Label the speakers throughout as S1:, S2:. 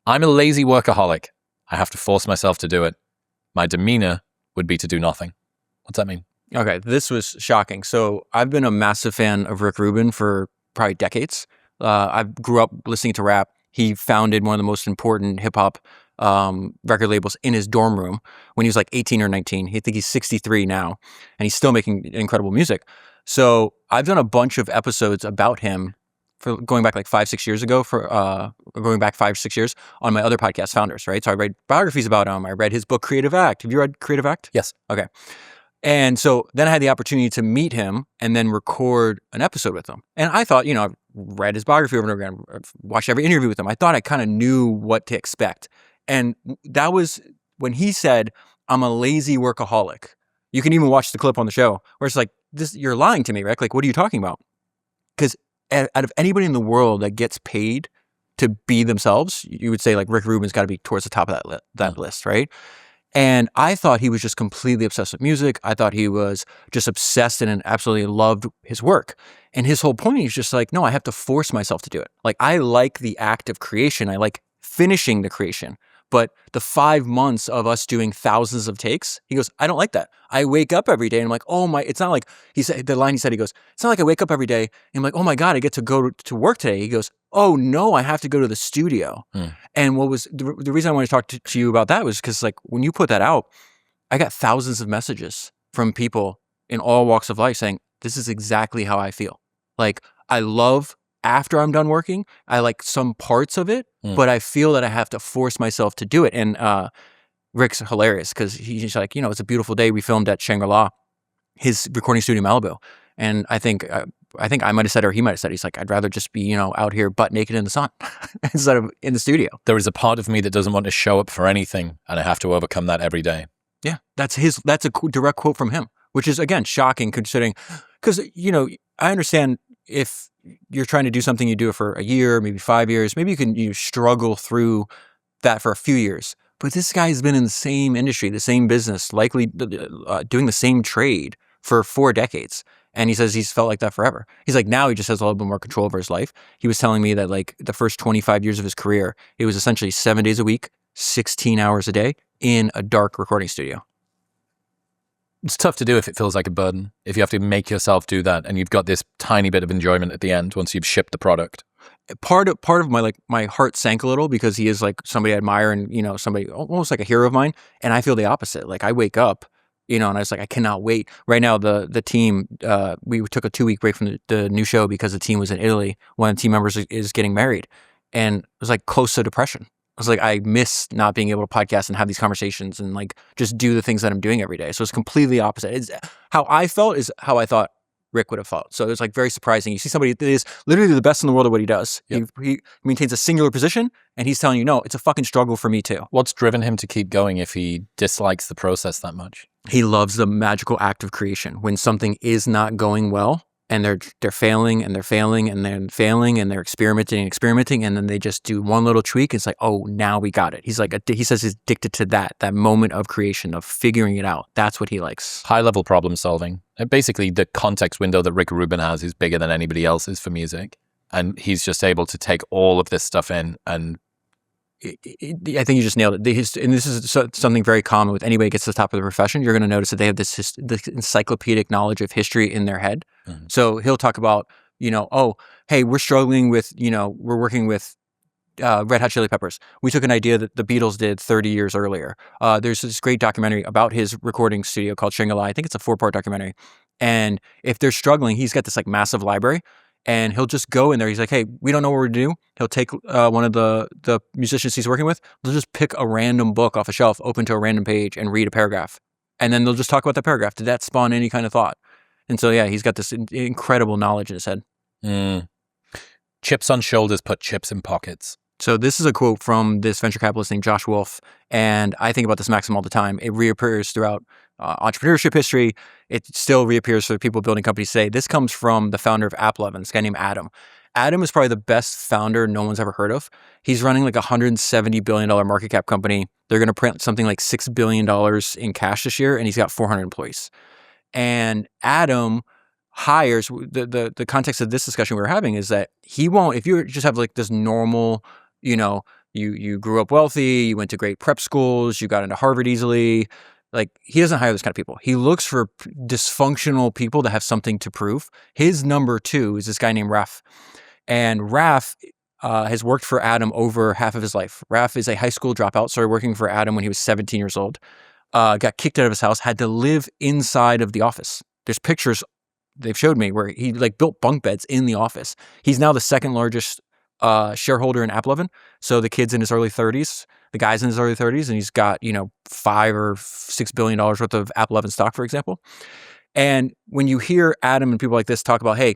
S1: I'm a lazy workaholic. I have to force myself to do it. My demeanor would be to do nothing. What's that mean?
S2: Okay, this was shocking. So I've been a massive fan of Rick Rubin for probably decades. I grew up listening to rap. He founded one of the most important hip hop record labels in his dorm room when he was like 18 or 19. I think he's 63 now, and he's still making incredible music. So I've done a bunch of episodes about him for going back like 5-6 years ago, going back 5-6 years on my other podcast, Founders, right? So I read biographies about him. I read his book, Creative Act. Have you read Creative Act?
S1: Yes.
S2: Okay. And so then I had the opportunity to meet him and then record an episode with him. And I thought, I've read his biography over and over again. I've watched every interview with him. I thought I kind of knew what to expect. And that was when he said, I'm a lazy workaholic. You can even watch the clip on the show where it's like, you're lying to me, Rick. Like, what are you talking about? Because out of anybody in the world that gets paid to be themselves, you would say like Rick Rubin's got to be towards the top of that list, right? And I thought he was just completely obsessed with music. I thought he was just obsessed and absolutely loved his work. And his whole point is just like, no, I have to force myself to do it. Like, I like the act of creation. I like finishing the creation. But the 5 months of us doing thousands of takes, he goes, I don't like that. I wake up every day and I'm like, oh my, it's not like, he said, the line he said, he goes, it's not like I wake up every day and I'm like, oh my God, I get to go to work today. He goes, oh no, I have to go to the studio. And what was the reason I wanted to talk to you about that was because like when you put that out, I got thousands of messages from people in all walks of life saying, this is exactly how I feel. Like, I love after I'm done working, I like some parts of it, but I feel that I have to force myself to do it. And Rick's hilarious because he's like, it's a beautiful day. We filmed at Shangri-La, his recording studio in Malibu. And I think I might have said, or he might have said, he's like, I'd rather just be, out here butt naked in the sun instead of in the studio.
S1: There is a part of me that doesn't want to show up for anything, and I have to overcome that every day.
S2: Yeah, that's a direct quote from him, which is, again, shocking considering, because, I understand if you're trying to do something, you do it for a year, maybe 5 years, maybe you can struggle through that for a few years. But this guy's been in the same industry, the same business, likely doing the same trade for 4 decades. And he says he's felt like that forever. He's like, now he just has a little bit more control over his life. He was telling me that like the first 25 years of his career, it was essentially 7 days a week, 16 hours a day in a dark recording studio.
S1: It's tough to do if it feels like a burden, if you have to make yourself do that and you've got this tiny bit of enjoyment at the end once you've shipped the product.
S2: Part of my heart sank a little because he is like somebody I admire and, somebody almost like a hero of mine. And I feel the opposite. Like, I wake up, and I was like, I cannot wait. Right now, the team, we took a 2-week break from the new show because the team was in Italy. One of the team members is getting married. And it was like close to depression. I was like, I miss not being able to podcast and have these conversations and like just do the things that I'm doing every day. So it's completely opposite. It's how I felt is how I thought Rick would have felt. So it was like very surprising. You see somebody that is literally the best in the world at what he does. Yep. He maintains a singular position and he's telling you, no, it's a fucking struggle for me too.
S1: What's driven him to keep going if he dislikes the process that much?
S2: He loves the magical act of creation. When something is not going well, and they're failing and they're failing and they're failing and they're experimenting and then they just do one little tweak. It's like, oh, now we got it. He's like, he says he's addicted to that moment of creation, of figuring it out. That's what he likes.
S1: High level problem solving. And basically the context window that Rick Rubin has is bigger than anybody else's for music. And he's just able to take all of this stuff in and
S2: I think you just nailed it. And this is something very common with anybody who gets to the top of the profession. You're going to notice that they have this encyclopedic knowledge of history in their head. Mm-hmm. So he'll talk about, oh, hey, we're struggling with, we're working with Red Hot Chili Peppers. We took an idea that the Beatles did 30 years earlier. There's this great documentary about his recording studio called Shangri-La. I think it's a 4-part documentary. And if they're struggling, he's got this like massive library. And he'll just go in there. He's like, hey, we don't know what we're to do. He'll take one of the musicians he's working with. They'll just pick a random book off a shelf, open to a random page, and read a paragraph. And then they'll just talk about that paragraph. Did that spawn any kind of thought? And so, yeah, he's got this incredible knowledge in his head.
S1: Chips on shoulders put chips in pockets.
S2: So this is a quote from this venture capitalist named Josh Wolf. And I think about this maxim all the time. It reappears throughout entrepreneurship history. It still reappears for people building companies today. This comes from the founder of AppLovin, this guy named Adam. Adam is probably the best founder no one's ever heard of. He's running like a $170 billion market cap company. They're going to print something like $6 billion in cash this year, and he's got 400 employees. And Adam hires, the context of this discussion we were having is that he won't, if you just have like this normal, you you grew up wealthy, you went to great prep schools, you got into Harvard easily. Like, he doesn't hire those kind of people. He looks for dysfunctional people that have something to prove. His number 2 is this guy named Raf. And Raf has worked for Adam over half of his life. Raf is a high school dropout, started working for Adam when he was 17 years old, got kicked out of his house, had to live inside of the office. There's pictures they've showed me where he like built bunk beds in the office. He's now the second largest shareholder in AppLovin. So the kid's in his early 30s, the guy's in his early 30s, and he's got, $5 or $6 billion worth of AppLovin stock, for example. And when you hear Adam and people like this talk about, hey,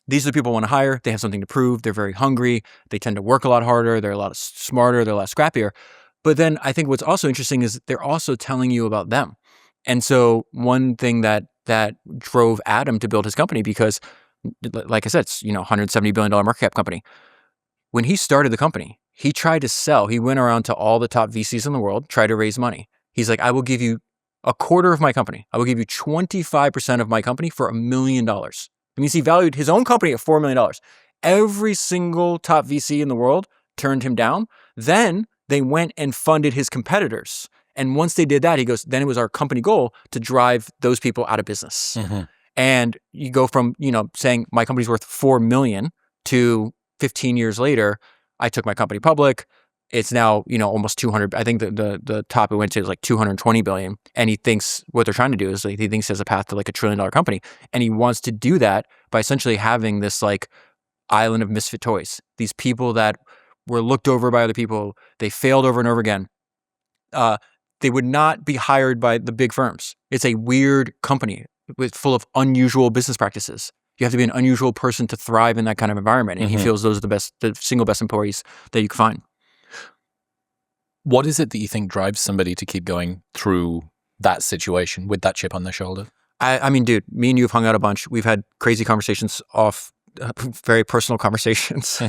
S2: these are the people I want to hire. They have something to prove. They're very hungry. They tend to work a lot harder. They're a lot smarter. They're a lot scrappier. But then I think what's also interesting is they're also telling you about them. And so one thing that drove Adam to build his company, because like I said, it's, $170 billion market cap company. When he started the company, he tried to sell. He went around to all the top VCs in the world, tried to raise money. He's like, I will give you a quarter of my company. I will give you 25% of my company for $1 million. That means he valued his own company at $4 million. Every single top VC in the world turned him down. Then they went and funded his competitors. And once they did that, he goes, then it was our company goal to drive those people out of business. Mm-hmm. And you go from, saying my company's worth $4 million to 15 years later, I took my company public. It's now, almost 200. I think the top it went to is like 220 billion. And he thinks what they're trying to do is like, he thinks he has a path to like $1 trillion company. And he wants to do that by essentially having this like island of misfit toys. These people that were looked over by other people. They failed over and over again. They would not be hired by the big firms. It's a weird company full of unusual business practices. You have to be an unusual person to thrive in that kind of environment. And he feels those are the single best employees that you can find.
S1: What is it that you think drives somebody to keep going through that situation with that chip on their shoulder?
S2: I mean, dude, me and you have hung out a bunch. We've had crazy conversations off, very personal conversations,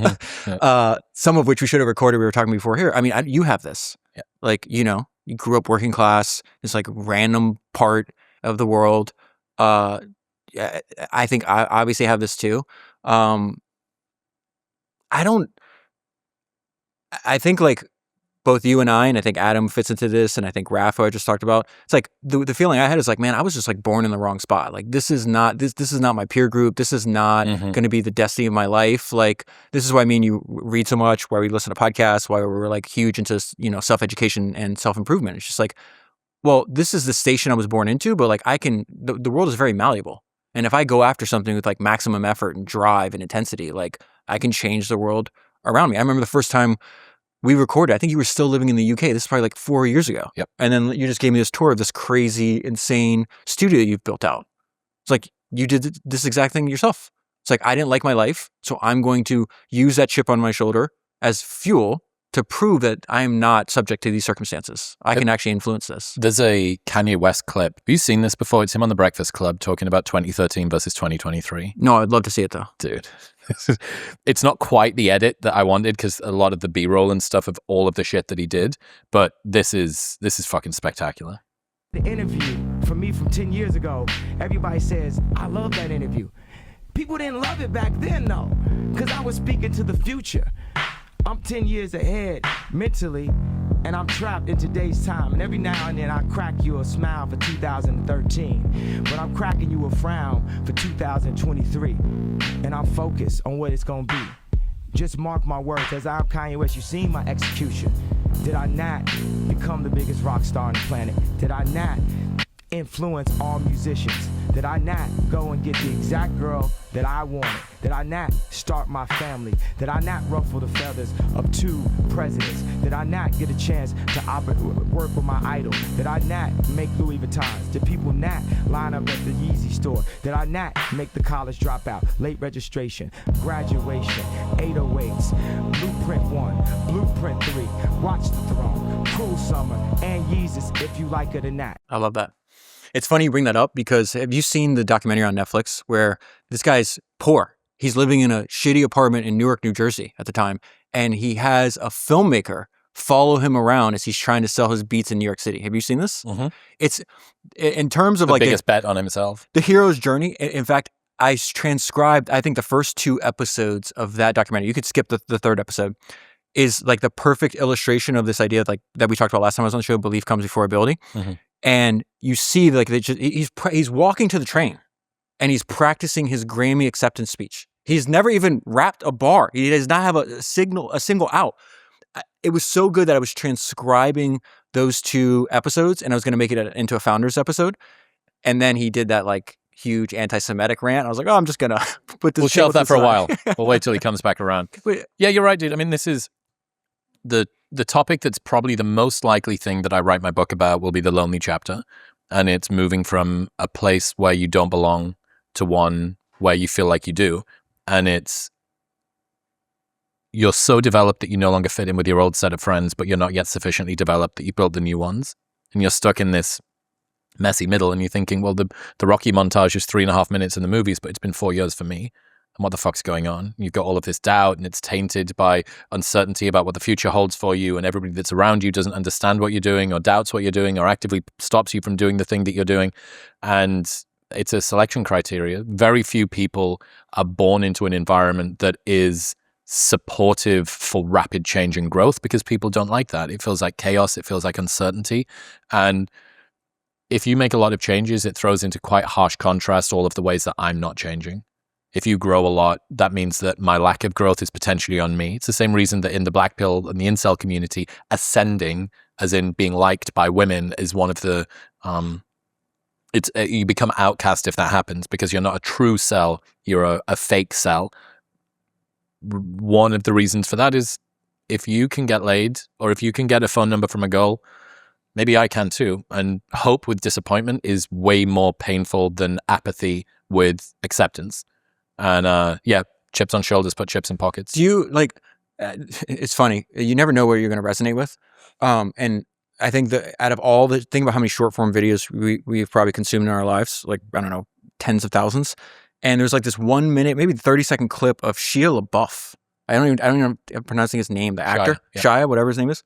S2: some of which we should have recorded. We were talking before here. I mean, you have this. Yeah. Like, you grew up working class, this like random part of the world. I think I obviously have this too. I think like both you and I think Adam fits into this, and I think Rafa I just talked about. It's like the feeling I had is like, man, I was just like born in the wrong spot. Like this is not my peer group. This is not going to be the destiny of my life. Like this is why me and you read so much, why we listen to podcasts, why we're like huge into self-education and self-improvement. It's just like, well, this is the station I was born into, but like the world is very malleable. And if I go after something with like maximum effort and drive and intensity, like I can change the world around me. I remember the first time we recorded, I think you were still living in the UK. This is probably like 4 years ago.
S1: Yep.
S2: And then you just gave me this tour of this crazy, insane studio that you've built out. It's like you did this exact thing yourself. It's like, I didn't like my life, so I'm going to use that chip on my shoulder as fuel to prove that I'm not subject to these circumstances. I can actually influence this.
S1: There's a Kanye West clip. Have you seen this before? It's him on The Breakfast Club talking about 2013 versus 2023.
S2: No, I'd love to see it though.
S1: Dude. It's not quite the edit that I wanted because a lot of the B-roll and stuff of all of the shit that he did, but this is fucking spectacular.
S3: The interview from me from 10 years ago, everybody says, I love that interview. People didn't love it back then though, because I was speaking to the future. I'm 10 years ahead mentally, and I'm trapped in today's time. And every now and then I crack you a smile for 2013, but I'm cracking you a frown for 2023. And I'm focused on what it's gonna be. Just mark my words, as I'm Kanye West, you've seen my execution. Did I not become the biggest rock star on the planet? Did I not influence all musicians? Did I not go and get the exact girl that I wanted? Did I not start my family? Did I not ruffle the feathers of 2 presidents? Did I not get a chance to work with my idol? Did I not make Louis Vuittons? Did people not line up at the Yeezy store? Did I not make the college dropout, late registration, graduation, 808s, Blueprint 1, Blueprint 3, Watch the Throne, Cruel Summer, and Yeezus, if you like it or not?
S2: I love that. It's funny you bring that up because have you seen the documentary on Netflix where this guy's poor? He's living in a shitty apartment in Newark, New Jersey at the time, and he has a filmmaker follow him around as he's trying to sell his beats in New York City. Have you seen this? Mm-hmm. It's in terms of
S1: the
S2: like
S1: biggest bet on himself.
S2: The hero's journey. In fact, I transcribed, I think, the first 2 episodes of that documentary. You could skip the 3rd episode. is like the perfect illustration of this idea like that we talked about last time I was on the show, belief comes before ability.
S1: Mhm.
S2: And you see like he's walking to the train and he's practicing his Grammy acceptance speech. He's never even rapped a bar. He does not have a single out. It was so good that I was transcribing those 2 episodes and I was going to make it into a Founders episode. And then he did that like huge anti-Semitic rant. I was like, oh, I'm just going to put this.
S1: We'll shelve that for a while. We'll wait till he comes back around. Yeah, you're right, dude. I mean, this is the topic that's probably the most likely thing that I write my book about will be the lonely chapter. And it's moving from a place where you don't belong to one where you feel like you do. And you're so developed that you no longer fit in with your old set of friends, but you're not yet sufficiently developed that you build the new ones. And you're stuck in this messy middle and you're thinking, well, the Rocky montage is 3.5 minutes in the movies, but it's been 4 years for me. And what the fuck's going on? You've got all of this doubt and it's tainted by uncertainty about what the future holds for you, and everybody that's around you doesn't understand what you're doing or doubts what you're doing or actively stops you from doing the thing that you're doing. And it's a selection criteria. Very few people are born into an environment that is supportive for rapid change and growth because people don't like that. It feels like chaos. It feels like uncertainty. And if you make a lot of changes, it throws into quite harsh contrast all of the ways that I'm not changing. If you grow a lot, that means that my lack of growth is potentially on me. It's the same reason that in the black pill and the incel community, ascending, as in being liked by women, is one of the you become outcast if that happens because you're not a true cell, you're a fake cell. One of the reasons for that is if you can get laid or if you can get a phone number from a girl, maybe I can too. And hope with disappointment is way more painful than apathy with acceptance. And chips on shoulders, put chips in pockets.
S2: Do you like, it's funny, you never know where you're going to resonate with. And I think that out of all the, think about how many short form videos we've probably consumed in our lives, like, I don't know, tens of thousands. And there's like this 1 minute, maybe 30-second clip of Shia LaBeouf. I don't even know I'm pronouncing his name, the actor, Shia, whatever his name is.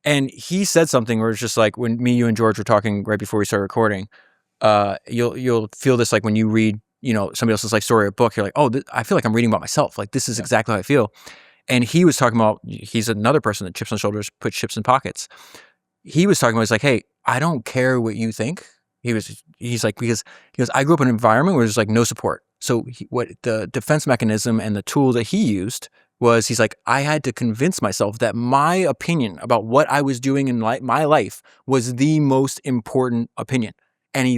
S2: And he said something where it's just like when me, you, and George were talking right before we started recording, you'll feel this like when you read, somebody else's like story or book, you're like, oh, I feel like I'm reading about myself. Like this is exactly how I feel. And he was talking about, he's another person that chips on shoulders, put chips in pockets. He was talking about, he's like, hey, I don't care what you think. He's like, because he goes, I grew up in an environment where there's like no support. So what the defense mechanism and the tool that he used was, he's like, I had to convince myself that my opinion about what I was doing in my life was the most important opinion. And he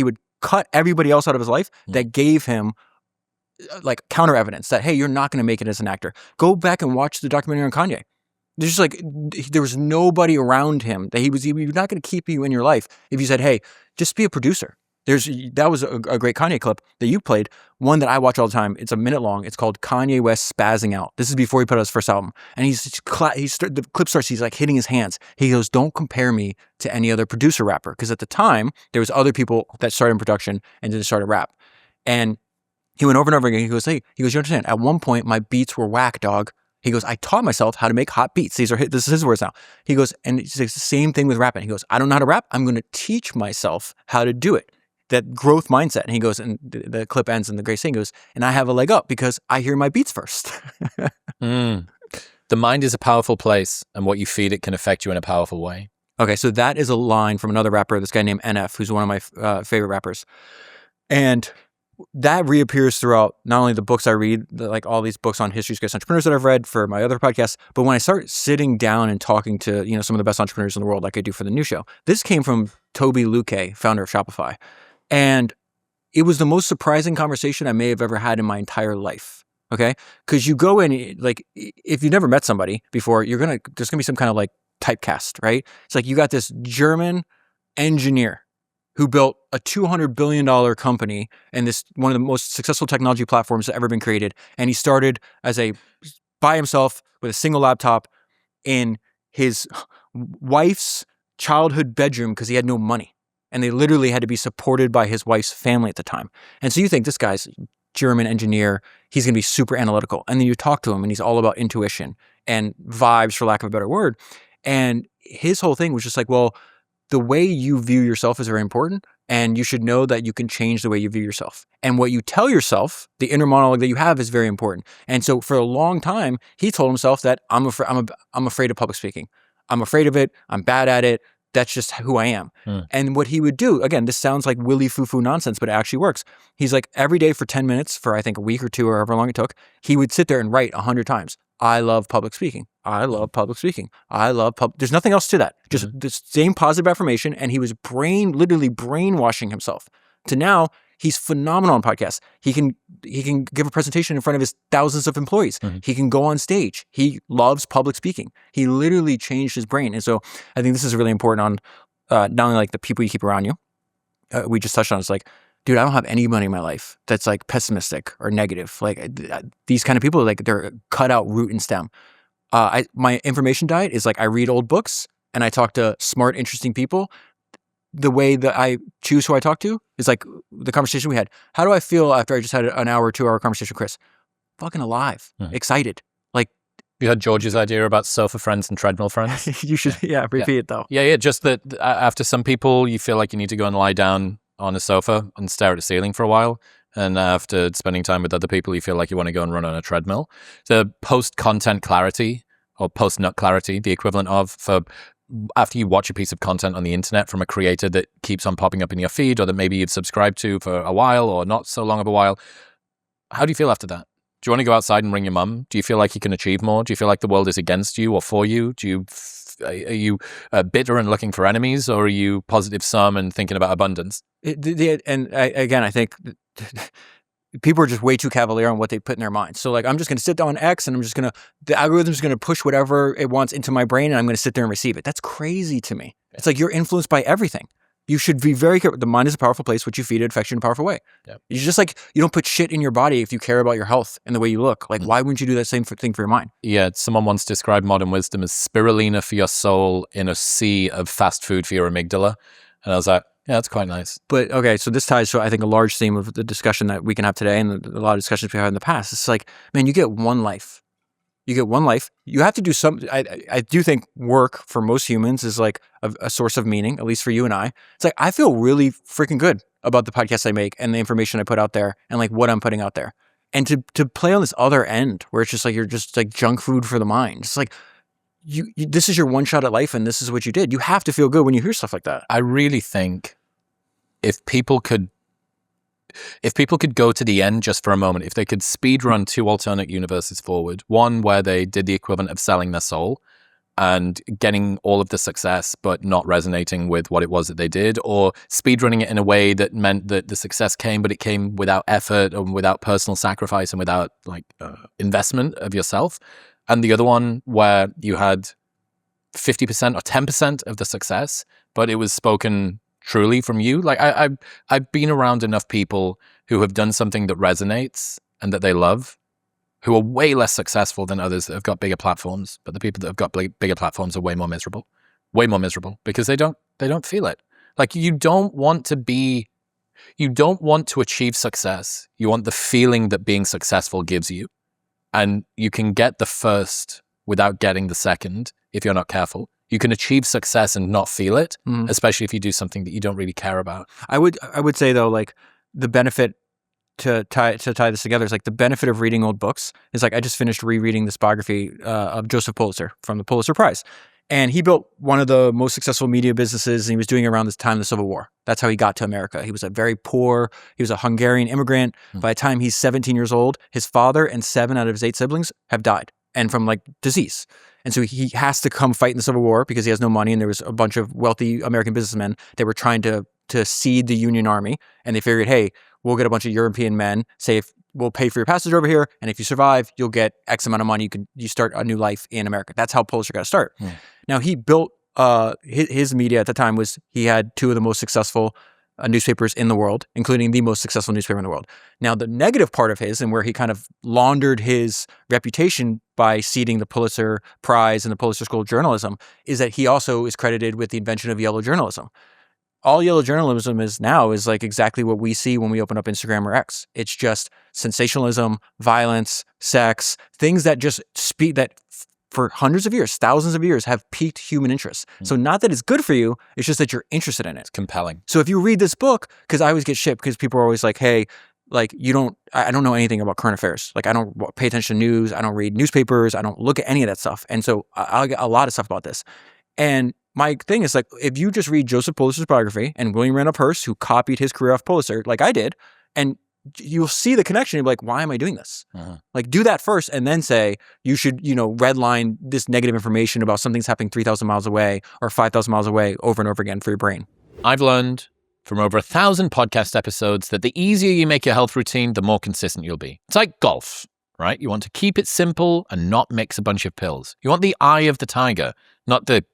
S2: would cut everybody else out of his life that gave him like counter evidence that, hey, you're not going to make it as an actor. Go back and watch the documentary on Kanye. There's just like, there was nobody around him that he was not going to keep you in your life if you said, hey, just be a producer. That was a great Kanye clip that you played, one that I watch all the time. It's a minute long. It's called Kanye West Spazzing Out. This is before he put out his first album. And the clip starts, he's like hitting his hands. He goes, don't compare me to any other producer rapper. Because at the time, there was other people that started in production and then started rap. And he went over and over again. He goes, you understand, at one point, my beats were whack, dog. He goes, I taught myself how to make hot beats. This is his words now. He goes, and it's the same thing with rapping. He goes, I don't know how to rap. I'm going to teach myself how to do it. That growth mindset. And he goes, and the clip ends in the great saying goes, and I have a leg up because I hear my beats first.
S1: The mind is a powerful place, and what you feed it can affect you in a powerful way.
S2: Okay, so that is a line from another rapper, this guy named NF, who's one of my favorite rappers. And that reappears throughout not only the books I read, like all these books on history of entrepreneurs that I've read for my other podcasts, but when I start sitting down and talking to some of the best entrepreneurs in the world, like I do for the new show. This came from Toby Luque, founder of Shopify. And it was the most surprising conversation I may have ever had in my entire life. Okay? Because you go in, like, if you've never met somebody before, there's going to be some kind of like typecast, right? It's like you got this German engineer who built a $200 billion company and this one of the most successful technology platforms that ever been created. And he started by himself with a single laptop in his wife's childhood bedroom because he had no money. And they literally had to be supported by his wife's family at the time. And so you think this guy's German engineer, he's going to be super analytical. And then you talk to him and he's all about intuition and vibes, for lack of a better word. And his whole thing was just like, well, the way you view yourself is very important. And you should know that you can change the way you view yourself. And what you tell yourself, the inner monologue that you have, is very important. And so for a long time, he told himself that I'm afraid of public speaking. I'm afraid of it. I'm bad at it. That's just who I am. And what he would do, again, this sounds like willy foo-foo nonsense, but it actually works. He's like, every day for 10 minutes, for I think a week or two or however long it took, he would sit there and write 100 times. I love public speaking. I love public speaking. There's nothing else to that. Just the same positive affirmation. And he was literally brainwashing himself to now he's phenomenal on podcasts. He can give a presentation in front of his thousands of employees. He can go on stage. He loves public speaking. He literally changed his brain. And so I think this is really important on not only like the people you keep around you. We just touched on it's like, dude, I don't have anybody in my life that's like pessimistic or negative. Like these kind of people, like they're cut out root and stem. My information diet is like I read old books and I talk to smart, interesting people. The way that I choose who I talk to is like the conversation we had. How do I feel after I just had an hour, 2 hour conversation with Chris? Fucking alive, excited. Like
S1: you had George's idea about sofa friends and treadmill friends.
S2: You should, repeat it though.
S1: Yeah. Just that after some people, you feel like you need to go and lie down on a sofa and stare at the ceiling for a while. And after spending time with other people, you feel like you want to go and run on a treadmill. The post-content clarity or post-nut clarity, the equivalent of for after you watch a piece of content on the internet from a creator that keeps on popping up in your feed or that maybe you've subscribed to for a while or not so long of a while. How do you feel after that? Do you want to go outside and ring your mum? Do you feel like you can achieve more? Do you feel like the world is against you or for you? Are you bitter and looking for enemies, or are you positive sum and thinking about abundance?
S2: I think people are just way too cavalier on what they put in their minds. So like, I'm just going to sit down on X and the algorithm is going to push whatever it wants into my brain and I'm going to sit there and receive it. That's crazy to me. It's like you're influenced by everything. You should be very careful. The mind is a powerful place. What you feed it affects you in a powerful way. Yep. It's just like you don't put shit in your body if you care about your health and the way you look. Like, why wouldn't you do that same thing for your mind?
S1: Yeah, someone once described modern wisdom as spirulina for your soul in a sea of fast food for your amygdala. And I was like, yeah, that's quite nice.
S2: But okay, so this ties to, I think, a large theme of the discussion that we can have today and a lot of discussions we've had in the past. It's like, man, you get one life. You get one life. You have to do something. I do think work for most humans is like a source of meaning, at least for you and I. It's like, I feel really freaking good about the podcast I make and the information I put out there and like what I'm putting out there. And to play on this other end where it's just like, you're just like junk food for the mind. It's like, you this is your one shot at life and this is what you did. You have to feel good when you hear stuff like that.
S1: I really think if people could go to the end just for a moment, if they could speedrun 2 alternate universes forward, one where they did the equivalent of selling their soul and getting all of the success but not resonating with what it was that they did, or speedrunning it in a way that meant that the success came, but it came without effort and without personal sacrifice and without like investment of yourself. And the other one where you had 50% or 10% of the success, but it was spoken truly from you. Like I've been around enough people who have done something that resonates and that they love, who are way less successful than others that have got bigger platforms. But the people that have got bigger platforms are way more miserable because they don't feel it. Like you don't want to achieve success. You want the feeling that being successful gives you. And you can get the first without getting the second if you're not careful. You can achieve success and not feel it, especially if you do something that you don't really care about.
S2: I would say though, like the benefit to tie this together is like the benefit of reading old books is like I just finished rereading this biography of Joseph Pulitzer from the Pulitzer Prize. And he built one of the most successful media businesses and he was doing it around this time of the Civil War. That's how he got to America. He was he was a Hungarian immigrant. By the time he's 17 years old, his father and 7 out of his 8 siblings have died and from like disease. And so he has to come fight in the Civil War because he has no money. And there was a bunch of wealthy American businessmen that were trying to seed the Union Army. And they figured, hey, we'll get a bunch of European men, say if we'll pay for your passage over here. And if you survive, you'll get X amount of money. You start a new life in America. That's how Pulitzer got to start. Now he built his media at the time he had 2 of the most successful newspapers in the world, including the most successful newspaper in the world. Now, the negative part of his and where he kind of laundered his reputation by seeding the Pulitzer Prize and the Pulitzer School of Journalism is that he also is credited with the invention of yellow journalism. All yellow journalism is like exactly what we see when we open up Instagram or X. It's just sensationalism, violence, sex, things that just for hundreds of years, thousands of years, have piqued human interest. So not that it's good for you, it's just that you're interested in it.
S1: It's compelling.
S2: So if you read this book, because I always get shit because people are always like, hey, like I don't know anything about current affairs. Like I don't pay attention to news. I don't read newspapers. I don't look at any of that stuff. And so I'll get a lot of stuff about this. And my thing is like, if you just read Joseph Pulitzer's biography and William Randolph Hearst, who copied his career off Pulitzer, like I did, and you'll see the connection. You'll be like, why am I doing this? Like do that first and then say, you should, redline this negative information about something's happening 3,000 miles away or 5,000 miles away over and over again for your brain.
S1: I've learned from over 1,000 podcast episodes that the easier you make your health routine, the more consistent you'll be. It's like golf, right? You want to keep it simple and not mix a bunch of pills. You want the eye of the tiger, not the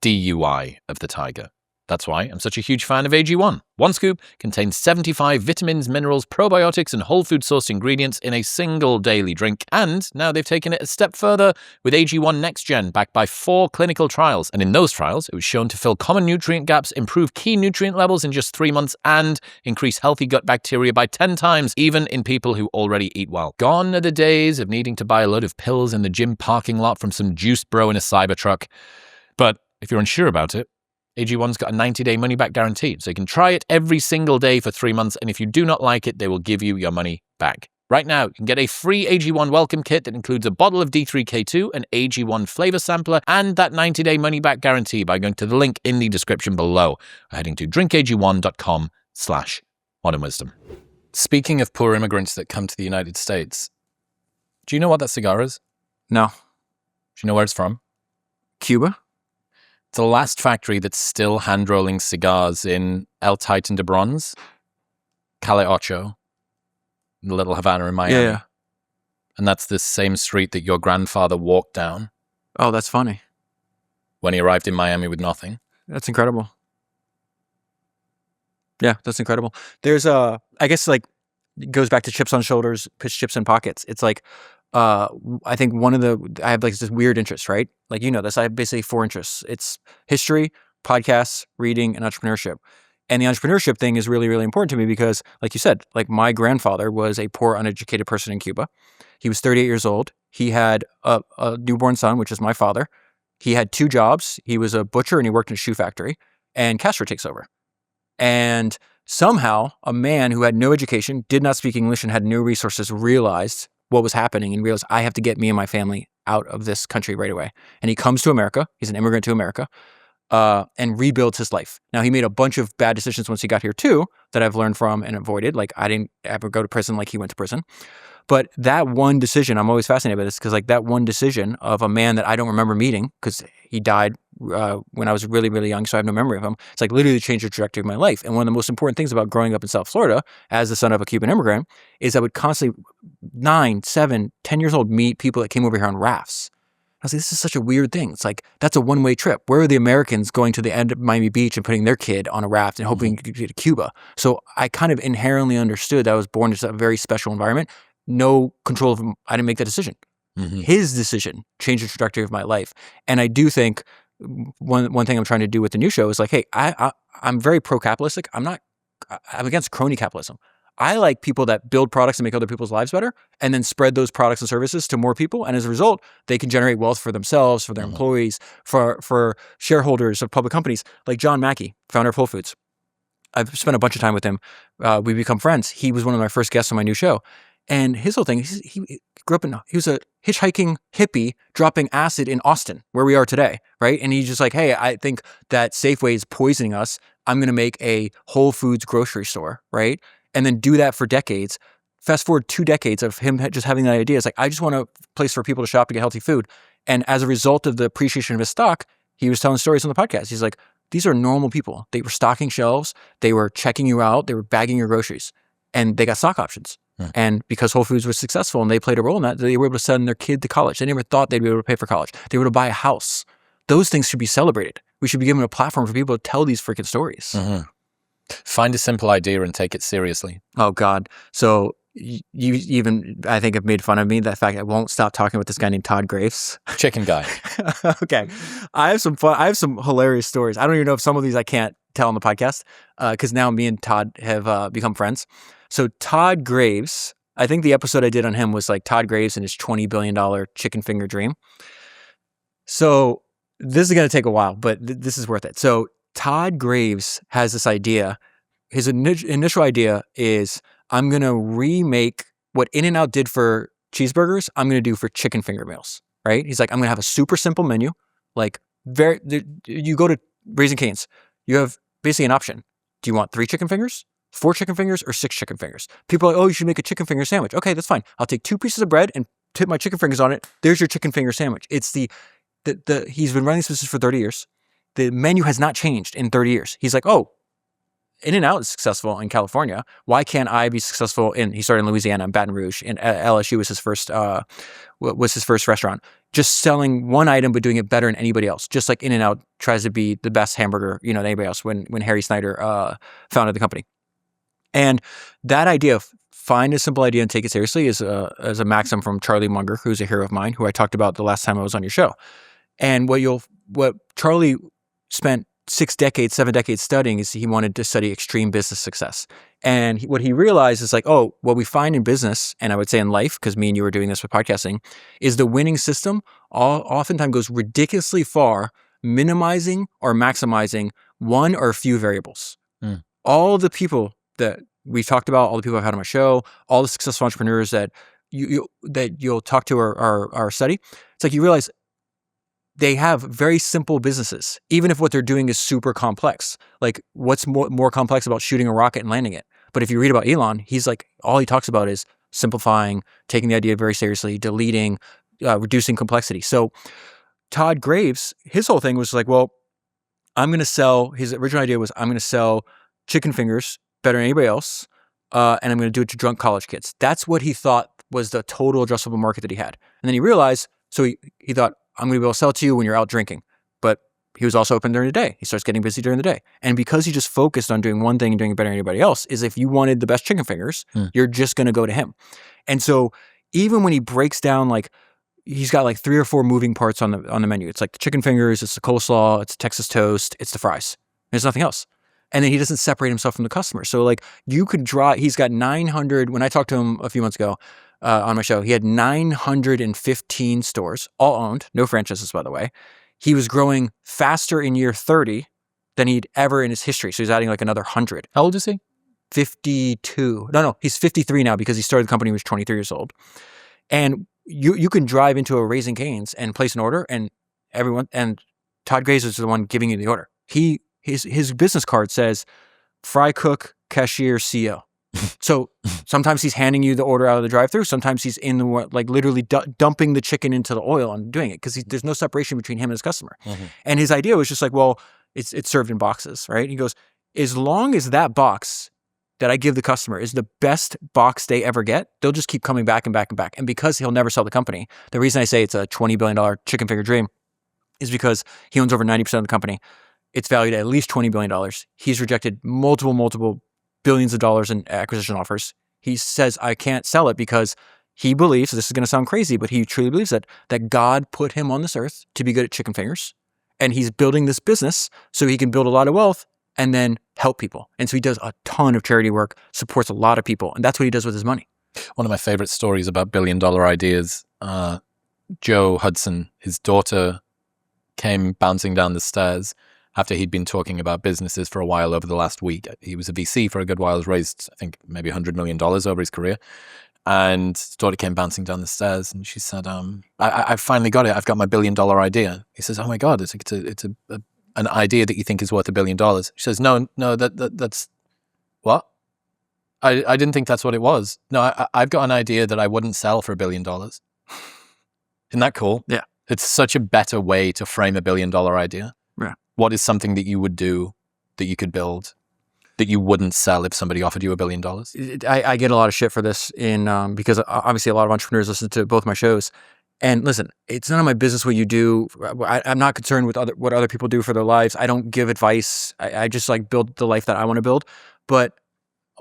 S1: DUI of the tiger. That's why I'm such a huge fan of AG1. One scoop contains 75 vitamins, minerals, probiotics, and whole food sourced ingredients in a single daily drink. And now they've taken it a step further with AG1 Next Gen, backed by 4 clinical trials. And in those trials, it was shown to fill common nutrient gaps, improve key nutrient levels in just 3 months, and increase healthy gut bacteria by 10 times, even in people who already eat well. Gone are the days of needing to buy a load of pills in the gym parking lot from some juiced bro in a Cybertruck. But if you're unsure about it, AG1's got a 90-day money-back guarantee, so you can try it every single day for 3 months, and if you do not like it, they will give you your money back. Right now, you can get a free AG1 welcome kit that includes a bottle of D3K2, an AG1 flavor sampler, and that 90-day money-back guarantee by going to the link in the description below, or heading to drinkag1.com/modernwisdom. Speaking of poor immigrants that come to the United States, do you know what that cigar is?
S2: No.
S1: Do you know where it's from?
S2: Cuba?
S1: It's the last factory that's still hand-rolling cigars in El Titan de Bronze, Calle Ocho, the Little Havana in Miami.
S2: Yeah.
S1: And that's the same street that your grandfather walked down
S2: Oh, that's funny.
S1: when he arrived in Miami with nothing.
S2: That's incredible. Yeah, that's incredible. There's I guess like, it goes back to chips on shoulders, pitch chips in pockets. It's like, I think I have like this weird interest, right? Like, this, I have basically 4 interests. It's history, podcasts, reading, and entrepreneurship. And the entrepreneurship thing is really, really important to me because, like you said, like my grandfather was a poor, uneducated person in Cuba. He was 38 years old. He had a newborn son, which is my father. He had 2 jobs. He was a butcher and he worked in a shoe factory. And Castro takes over. And somehow a man who had no education, did not speak English, and had no resources realized what was happening and realized, I have to get me and my family out of this country right away. And he comes to America. He's an immigrant to America. And rebuilds his life. Now, he made a bunch of bad decisions once he got here too that I've learned from and avoided. Like, I didn't ever go to prison like he went to prison. But that one decision, I'm always fascinated by this because like that one decision of a man that I don't remember meeting because he died when I was really, really young, so I have no memory of him. It's like literally changed the trajectory of my life. And one of the most important things about growing up in South Florida as the son of a Cuban immigrant is I would constantly, 9, 7, 10 years old, meet people that came over here on rafts. I was like, this is such a weird thing. It's like, that's a one-way trip. Where are the Americans going to the end of Miami Beach and putting their kid on a raft and hoping to get to Cuba? So I kind of inherently understood that I was born into a very special environment. No control of him. I didn't make that decision. His decision changed the trajectory of my life. And I do think one thing I'm trying to do with the new show is like, hey, I'm very pro-capitalistic. I'm against crony capitalism. I like people that build products and make other people's lives better and then spread those products and services to more people. And as a result, they can generate wealth for themselves, for their employees, for shareholders of public companies. Like John Mackey, founder of Whole Foods. I've spent a bunch of time with him. We become friends. He was one of my first guests on my new show. And his whole thing, he grew up he was a hitchhiking hippie dropping acid in Austin, where we are today, right? And he's just like, hey, I think that Safeway is poisoning us. I'm going to make a Whole Foods grocery store, right? And then do that for decades. Fast forward 2 decades of him just having that idea. It's like, I just want a place for people to shop to get healthy food. And as a result of the appreciation of his stock, he was telling stories on the podcast. He's like, these are normal people. They were stocking shelves. They were checking you out. They were bagging your groceries. And they got stock options. And because Whole Foods was successful and they played a role in that, they were able to send their kid to college. They never thought they'd be able to pay for college. They were able to buy a house. Those things should be celebrated. We should be given a platform for people to tell these freaking stories.
S1: Find a simple idea and take it seriously.
S2: Oh, God. So you even, I think, have made fun of me, that fact I won't stop talking with this guy named Todd Graves.
S1: Chicken guy.
S2: Okay. I have some hilarious stories. I don't even know if some of these I can't tell on the podcast because now me and Todd have become friends. So Todd Graves, I think the episode I did on him was like Todd Graves and his $20 billion chicken finger dream. So this is going to take a while, but this is worth it. So Todd Graves has this idea. His initial idea is, I'm going to remake what In-N-Out did for cheeseburgers, I'm going to do for chicken finger meals, right? He's like, I'm going to have a super simple menu. Like, you go to Raising Cane's, you have basically an option. Do you want 3 chicken fingers, 4 chicken fingers, or 6 chicken fingers? People are like, oh, you should make a chicken finger sandwich. Okay, that's fine. I'll take 2 pieces of bread and tip my chicken fingers on it. There's your chicken finger sandwich. It's he's been running this business for 30 years. The menu has not changed in 30 years. He's like, oh, In-N-Out is successful in California. Why can't I be successful he started in Louisiana, in Baton Rouge, and LSU was his first restaurant. Just selling one item, but doing it better than anybody else. Just like In-N-Out tries to be the best hamburger, than anybody else when Harry Snyder founded the company. And that idea, find a simple idea and take it seriously, is a maxim from Charlie Munger, who's a hero of mine, who I talked about the last time I was on your show. And what Charlie spent 7 decades studying is he wanted to study extreme business success. And what he realized is like, oh, what we find in business, and I would say in life, because me and you were doing this with podcasting, is the winning system oftentimes goes ridiculously far, minimizing or maximizing one or a few variables. All the people that we've talked about, all the people I've had on my show, all the successful entrepreneurs that you'll talk to or study, it's like you realize they have very simple businesses, even if what they're doing is super complex. Like, what's more complex about shooting a rocket and landing it? But if you read about Elon, he's like, all he talks about is simplifying, taking the idea very seriously, deleting, reducing complexity. So Todd Graves, his whole thing was like, well, his original idea was, I'm going to sell chicken fingers better than anybody else, and I'm going to do it to drunk college kids. That's what he thought was the total addressable market that he had. And then he realized, so he thought, I'm going to be able to sell it to you when you're out drinking. But he was also open during the day. He starts getting busy during the day. And because he just focused on doing one thing and doing it better than anybody else, is if you wanted the best chicken fingers, you're just going to go to him. And so even when he breaks down, like, he's got like 3 or 4 moving parts on the menu. It's like the chicken fingers, it's the coleslaw, it's Texas toast, it's the fries. There's nothing else. And then he doesn't separate himself from the customer. So like, you could he's got 900, when I talked to him a few months ago, on my show, he had 915 stores, all owned, no franchises, by the way. He was growing faster in year 30 than he'd ever in his history. So he's adding like another 100.
S1: How old is he?
S2: 52. No, he's 53 now because he started the company when he was 23 years old. And you can drive into a Raising Cane's and place an order, and Todd Graves is the one giving you the order. His business card says fry cook, cashier, CEO. So sometimes he's handing you the order out of the drive-thru. Sometimes he's in the literally dumping the chicken into the oil and doing it because there's no separation between him and his customer. And his idea was just like, well, it's served in boxes, right? He goes, as long as that box that I give the customer is the best box they ever get, they'll just keep coming back and back and back. And because he'll never sell the company, the reason I say it's a $20 billion chicken finger dream is because he owns over 90% of the company. It's valued at least $20 billion. He's rejected multiple billions of dollars in acquisition offers. He says, I can't sell it because he believes, this is going to sound crazy, but he truly believes that God put him on this earth to be good at chicken fingers. And he's building this business so he can build a lot of wealth and then help people. And so he does a ton of charity work, supports a lot of people. And that's what he does with his money.
S1: One of my favorite stories about billion-dollar ideas, Joe Hudson, his daughter came bouncing down the stairs after he'd been talking about businesses for a while over the last week. He was a VC for a good while, has raised, I think, maybe $100 million over his career. And his daughter came bouncing down the stairs and she said, I finally got it. I've got my $1 billion idea. He says, oh my God, it's an idea that you think is worth $1 billion. She says, no, that's what? I didn't think that's what it was. No, I've got an idea that I wouldn't sell for $1 billion. Isn't that cool?
S2: Yeah.
S1: It's such a better way to frame $1 billion idea.
S2: Yeah.
S1: What is something that you would do, that you could build, that you wouldn't sell if somebody offered you $1 billion?
S2: I get a lot of shit for this because obviously a lot of entrepreneurs listen to both my shows. And listen, it's none of my business what you do. I'm not concerned with what other people do for their lives. I don't give advice. I just like build the life that I want to build. But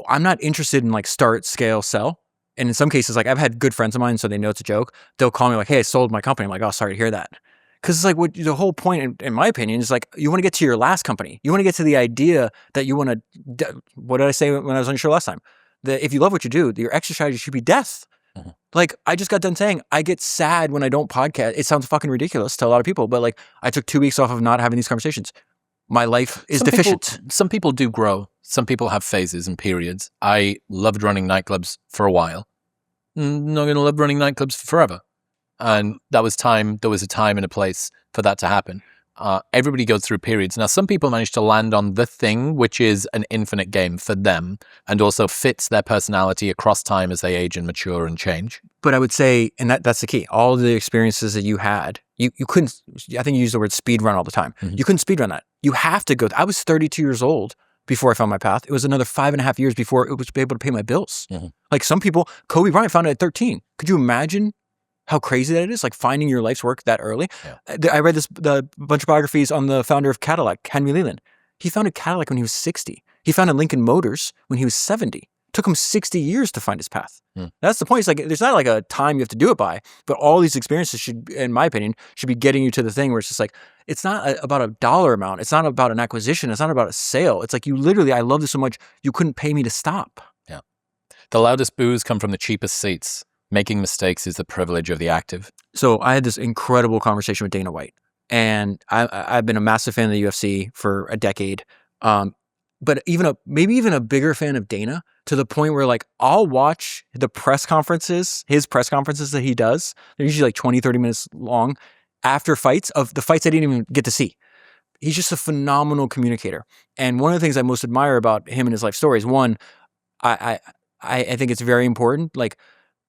S2: I'm not interested in like start, scale, sell. And in some cases, like I've had good friends of mine, so they know it's a joke. They'll call me like, hey, I sold my company. I'm like, oh, sorry to hear that. Because it's like the whole point, in my opinion, is like you want to get to your last company. You want to get to the idea that you want to, what did I say when I was on your show last time? That if you love what you do, your exit strategy should be death. Like, I just got done saying, I get sad when I don't podcast. It sounds fucking ridiculous to a lot of people, but like, I took 2 weeks off of not having these conversations. My life is deficient.
S1: Some people do grow. Some people have phases and periods. I loved running nightclubs for a while. Not going to love running nightclubs forever. And there was a time and a place for that to happen. Everybody goes through periods. Now, some people manage to land on the thing, which is an infinite game for them and also fits their personality across time as they age and mature and change.
S2: But I would say, and that's the key, all the experiences that you had, you couldn't, I think you use the word speed run all the time. You couldn't speed run that. You have to go. I was 32 years old before I found my path. It was another 5.5 years before it was able to pay my bills. Like some people, Kobe Bryant found it at 13. Could you imagine how crazy that is? Like finding your life's work that early. I read the bunch of biographies on the founder of Cadillac, Henry Leland. He founded Cadillac when he was 60. He founded Lincoln Motors when he was 70. Took him 60 years to find his path. That's the point. It's like, there's not like a time you have to do it by, but all these experiences should, in my opinion, should be getting you to the thing where it's just like, it's not about a dollar amount. It's not about an acquisition. It's not about a sale. It's like, you literally, I love this so much, you couldn't pay me to stop.
S1: Yeah. The loudest boos come from the cheapest seats. Making mistakes is the privilege of the active.
S2: So I had this incredible conversation with Dana White, and I've been a massive fan of the UFC for a decade. But maybe even a bigger fan of Dana, to the point where like I'll watch the press conferences, his press conferences that he does. They're usually like 20, 30 minutes long after fights, of the fights I didn't even get to see. He's just a phenomenal communicator. And one of the things I most admire about him and his life story is, one, I think it's very important. Like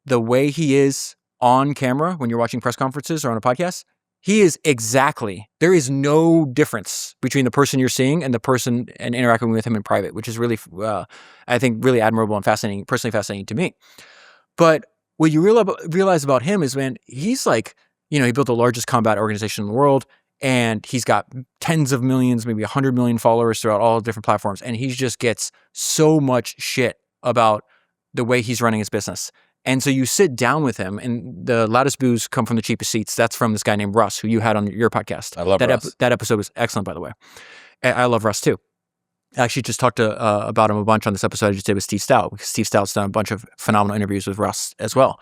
S2: the way he is on camera when you're watching press conferences or on a podcast, he is exactly, there is no difference between the person you're seeing and the person and interacting with him in private, which is really, I think, really admirable and fascinating, personally fascinating to me. But what you realize about him is, man, he's like, he built the largest combat organization in the world, and he's got tens of millions, maybe 100 million followers throughout all different platforms. And he just gets so much shit about the way he's running his business. And so you sit down with him, and the loudest boos come from the cheapest seats. That's from this guy named Russ, who you had on your podcast.
S1: I love Russ.
S2: That episode was excellent, by the way. I love Russ too. I actually just talked about him a bunch on this episode I just did with Steve Stout, because Steve Stout's done a bunch of phenomenal interviews with Russ as well.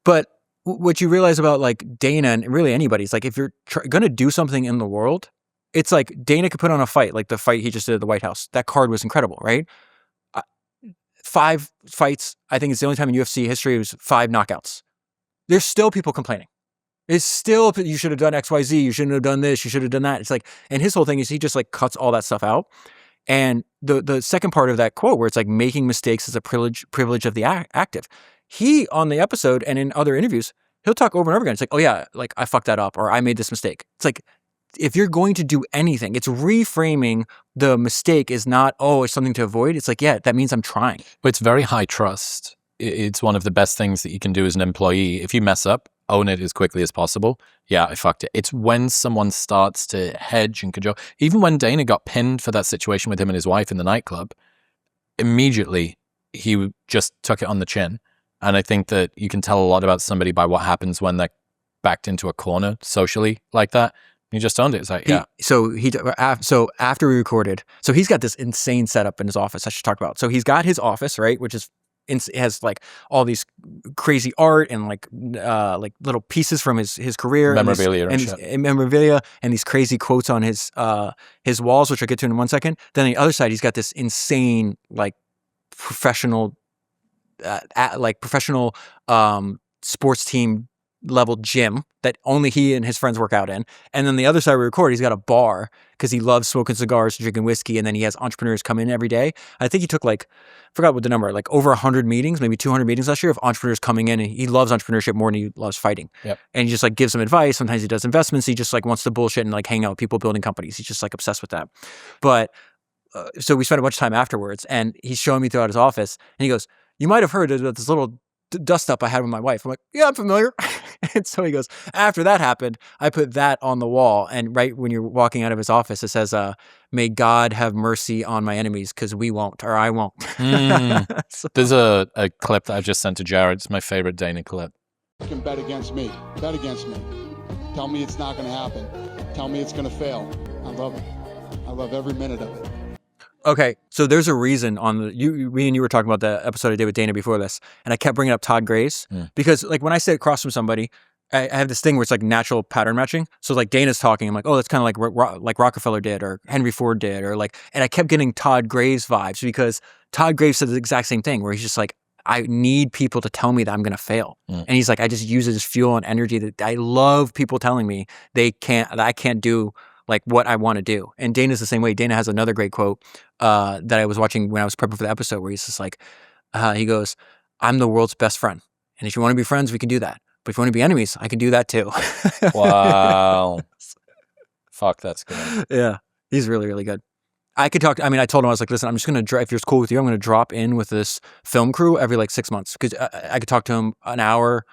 S2: But what you realize about like Dana and really anybody is like, if you're going to do something in the world, it's like Dana could put on a fight, like the fight he just did at the White House. That card was incredible, right? 5 fights. I think it's the only time in UFC history it was 5 knockouts. There's still people complaining. It's still, you should have done XYZ. You shouldn't have done this. You should have done that. It's like, and his whole thing is he just like cuts all that stuff out. And the second part of that quote, where it's like making mistakes is a privilege of the active. He, on the episode and in other interviews, he'll talk over and over again. It's like, oh yeah, like I fucked that up, or I made this mistake. It's like, if you're going to do anything, it's reframing the mistake is not, oh, it's something to avoid. It's like, yeah, that means I'm trying.
S1: But it's very high trust. It's one of the best things that you can do as an employee. If you mess up, own it as quickly as possible. Yeah, I fucked it. It's when someone starts to hedge and cajole. Even when Dana got pinned for that situation with him and his wife in the nightclub, immediately he just took it on the chin. And I think that you can tell a lot about somebody by what happens when they're backed into a corner socially like that. He just owned it. It's like, yeah.
S2: So after we recorded, so he's got this insane setup in his office I should talk about. So he's got his office, right, which is has like all these crazy art and like little pieces from his career,
S1: memorabilia
S2: and memorabilia, and these crazy quotes on his walls, which I'll get to in 1 second. Then on the other side, he's got this insane like professional sports team level gym that only he and his friends work out in. And then the other side we record, he's got a bar because he loves smoking cigars, drinking whiskey, and then he has entrepreneurs come in every day. I think he took I forgot what the number, like over 100 meetings, maybe 200 meetings last year of entrepreneurs coming in, and he loves entrepreneurship more than he loves fighting.
S1: Yep.
S2: And he just like gives them advice. Sometimes he does investments. He just like wants to bullshit and like hang out with people building companies. He's just like obsessed with that. But so we spent a bunch of time afterwards, and he's showing me throughout his office, and he goes, "You might have heard about this little dust up I had with my wife." I'm like, "Yeah, I'm familiar." And so he goes, "After that happened, I put that on the wall. And right when you're walking out of his office, it says, may God have mercy on my enemies, because we won't, or I won't." So,
S1: there's a clip that I've just sent to Jared. It's my favorite Dana clip.
S4: You can bet against me. Bet against me. Tell me it's not going to happen. Tell me it's going to fail. I love it. I love every minute of it.
S2: Okay, so there's a reason on me and you were talking about the episode I did with Dana before this, and I kept bringing up Todd Grace because like when I sit across from somebody, I have this thing where it's like natural pattern matching. So like Dana's talking, I'm like, oh, that's kind of like Rockefeller did or Henry Ford did or like, and I kept getting Todd Grace vibes because Todd Grace said the exact same thing where he's just like, I need people to tell me that I'm going to fail. And he's like, I just use it as fuel and energy. That I love people telling me that I can't do like what I want to do. And Dana's the same way. Dana has another great quote that I was watching when I was prepping for the episode where he's just like, he goes, I'm the world's best friend. And if you want to be friends, we can do that. But if you want to be enemies, I can do that too.
S1: Wow. Fuck, that's good.
S2: Yeah. He's really, really good. I told him, I was like, listen, I'm just going to, if it's cool with you, I'm going to drop in with this film crew every like 6 months because I could talk to him an hour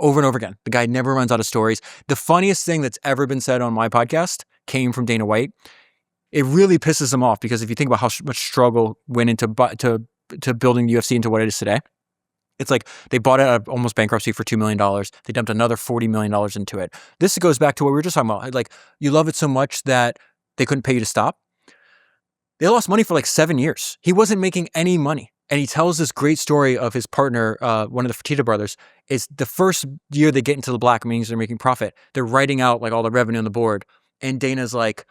S2: over and over again. The guy never runs out of stories. The funniest thing that's ever been said on my podcast came from Dana White. It really pisses him off because if you think about how much struggle went into building UFC into what it is today, it's like they bought it out of almost bankruptcy for $2 million. They dumped another $40 million into it. This goes back to what we were just talking about. Like, you love it so much that they couldn't pay you to stop. They lost money for like 7 years. He wasn't making any money. And he tells this great story of his partner, one of the Fertitta brothers, is the first year they get into the black, means they're making profit. They're writing out like all the revenue on the board. And Dana's like,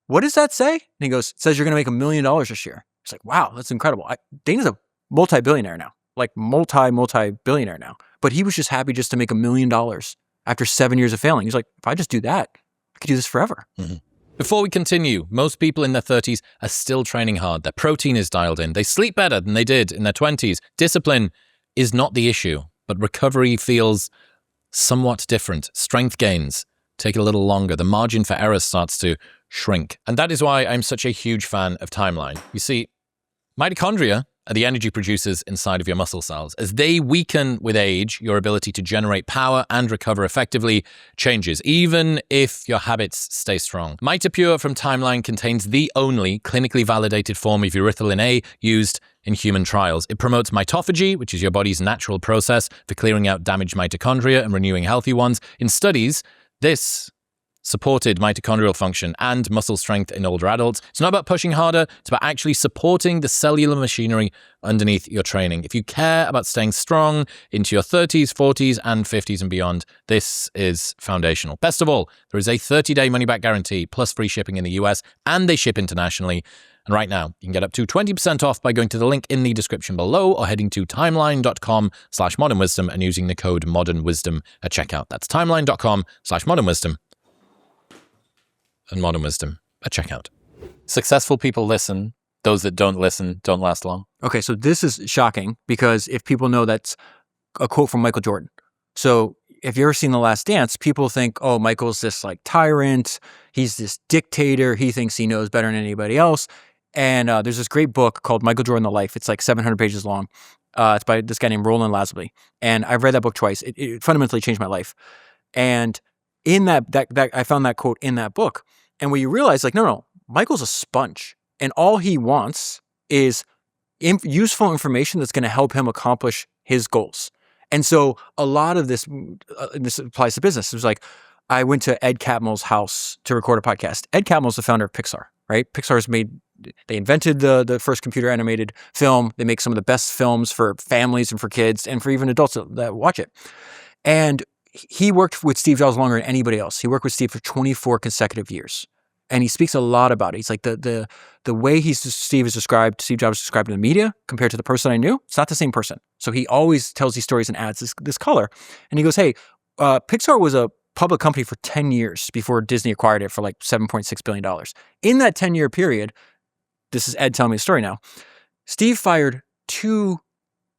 S2: what does that say? And he goes, it says you're going to make $1 million this year. It's like, wow, that's incredible. Dana's a multi-billionaire now, like multi-billionaire now. But he was just happy just to make $1 million after 7 years of failing. He's like, if I just do that, I could do this forever.
S1: Mm-hmm. Before we continue, most people in their 30s are still training hard. Their protein is dialed in. They sleep better than they did in their 20s. Discipline is not the issue, but recovery feels somewhat different. Strength gains take a little longer. The margin for error starts to shrink. And that is why I'm such a huge fan of Timeline. You see, mitochondria are the energy producers inside of your muscle cells. As they weaken with age, your ability to generate power and recover effectively changes, even if your habits stay strong. MitoPure from Timeline contains the only clinically validated form of urethylene A used in human trials. It promotes mitophagy, which is your body's natural process for clearing out damaged mitochondria and renewing healthy ones. In studies, this supported mitochondrial function and muscle strength in older adults. It's not about pushing harder, it's about actually supporting the cellular machinery underneath your training. If you care about staying strong into your 30s, 40s, and 50s and beyond, this is foundational. Best of all, there is a 30-day money-back guarantee plus free shipping in the US, and they ship internationally. And right now, you can get up to 20% off by going to the link in the description below or heading to timeline.com/modernwisdom and using the code modernwisdom at checkout. That's timeline.com/modernwisdom. And Modern Wisdom at checkout. Successful people listen. Those that don't listen don't last long.
S2: Okay, so this is shocking because if people know, that's a quote from Michael Jordan. So if you've ever seen The Last Dance, people think, oh, Michael's this like tyrant. He's this dictator. He thinks he knows better than anybody else. And there's this great book called Michael Jordan, The Life. It's like 700 pages long. It's by this guy named Roland Lasley. And I've read that book twice. It fundamentally changed my life. And in that I found that quote in that book. And what you realize, like, no, Michael's a sponge. And all he wants is useful information that's going to help him accomplish his goals. And so a lot of this applies to business. It was like, I went to Ed Catmull's house to record a podcast. Ed Catmull's the founder of Pixar, right? They invented the first computer animated film. They make some of the best films for families and for kids and for even adults that watch it. And he worked with Steve Jobs longer than anybody else. He worked with Steve for 24 consecutive years. And he speaks a lot about it. He's like, the way Steve Jobs is described in the media compared to the person I knew, it's not the same person. So he always tells these stories and adds this color. And he goes, hey, Pixar was a public company for 10 years before Disney acquired it for like $7.6 billion. In that 10-year period, this is Ed telling me the story now, Steve fired 2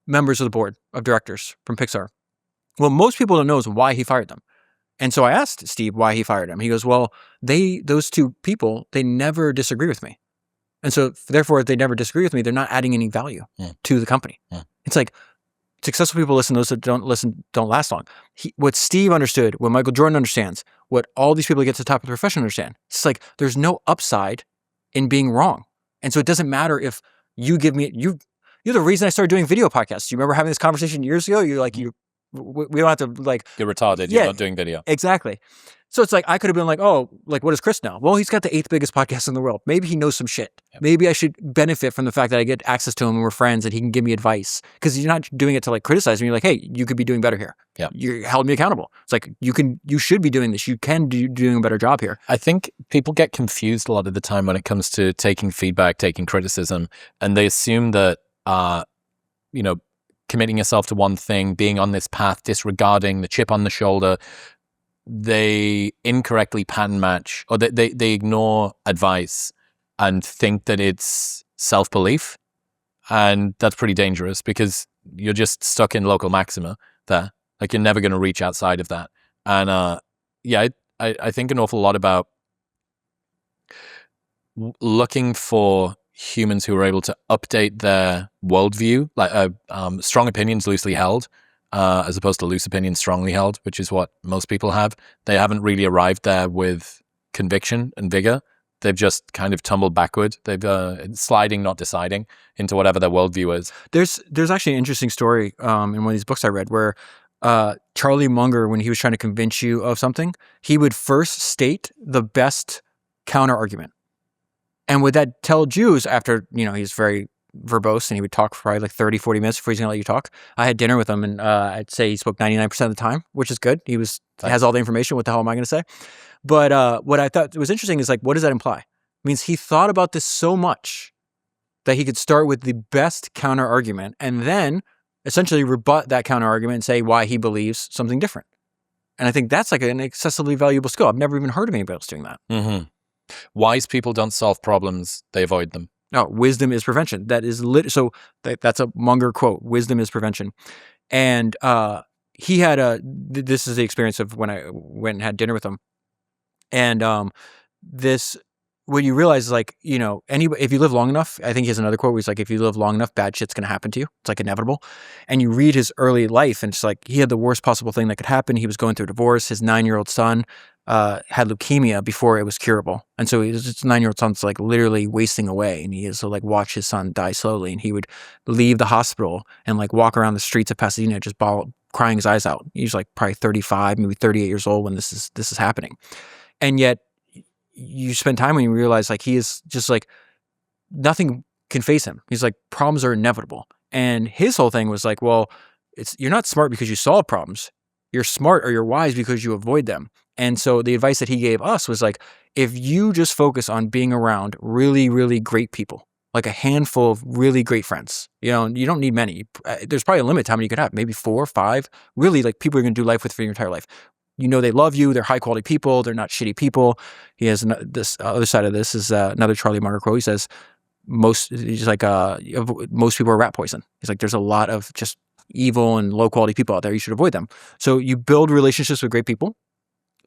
S2: members of the board of directors from Pixar. Well, most people don't know is why he fired them. And so I asked Steve why he fired them. He goes, well, those 2 people, they never disagree with me. And so therefore, if they never disagree with me, they're not adding any value to the company. It's like successful people listen, those that don't listen don't last long. What Steve understood, what Michael Jordan understands, what all these people that get to the top of the profession understand, it's like there's no upside in being wrong. And so it doesn't matter if you give me, you're the reason I started doing video podcasts. You remember having this conversation years ago? You're like, We don't have to like.
S1: You're retarded.
S2: Yeah.
S1: You're not doing video.
S2: Exactly. So it's like, I could have been like, oh, like, what does Chris know? Well, he's got the 8th biggest podcast in the world. Maybe he knows some shit.
S1: Yep.
S2: Maybe I should benefit from the fact that I get access to him and we're friends and he can give me advice. Because you're not doing it to like criticize me. You're like, hey, you could be doing better here.
S1: Yep.
S2: You're held me accountable. It's like, you should be doing this. You can do doing a better job here.
S1: I think people get confused a lot of the time when it comes to taking feedback, taking criticism, and they assume that, committing yourself to one thing, being on this path, disregarding the chip on the shoulder, they incorrectly pattern match, or they ignore advice and think that it's self-belief. And that's pretty dangerous because you're just stuck in local maxima there. Like, you're never going to reach outside of that. And I think an awful lot about looking for humans who are able to update their worldview, like strong opinions loosely held, as opposed to loose opinions strongly held, which is what most people have. They haven't really arrived there with conviction and vigor. They've just kind of tumbled backward. They've sliding, not deciding, into whatever their worldview is.
S2: There's actually an interesting story in one of these books I read where Charlie Munger, when he was trying to convince you of something, he would first state the best counter argument. And would that tell Jews after, he's very verbose and he would talk for probably like 30, 40 minutes before he's going to let you talk. I had dinner with him and I'd say he spoke 99% of the time, which is good. He has all the information. What the hell am I going to say? But what I thought was interesting is like, what does that imply? It means he thought about this so much that he could start with the best counter argument and then essentially rebut that counter argument and say why he believes something different. And I think that's like an excessively valuable skill. I've never even heard of anybody else doing that.
S1: Mm-hmm. Wise people don't solve problems, they avoid them.
S2: No, wisdom is prevention. That is so that's a Munger quote. Wisdom is prevention. And he had this is the experience of when I went and had dinner with him. And what you realize is like, if you live long enough, I think he has another quote where he's like, if you live long enough, bad shit's going to happen to you. It's like inevitable. And you read his early life and it's like, he had the worst possible thing that could happen. He was going through a divorce. His 9-year-old son had leukemia before it was curable. And so his 9-year-old son's like literally wasting away. And he has to like watch his son die slowly. And he would leave the hospital and like walk around the streets of Pasadena just crying his eyes out. He's like probably 35, maybe 38 years old when this is happening. And yet you spend time when you realize like he is just like nothing can face him. He's like, problems are inevitable. And his whole thing was like, well, you're not smart because you solve problems. You're smart or you're wise because you avoid them. And so the advice that he gave us was like, if you just focus on being around really, really great people, like a handful of really great friends, you don't need many. There's probably a limit to how many you could have, maybe 4 or 5, really like people you're going to do life with for your entire life. They love you. They're high quality people. They're not shitty people. He has this other side of this is another Charlie Munger quote. He says, most people are rat poison. He's like, there's a lot of just evil and low quality people out there. You should avoid them. So you build relationships with great people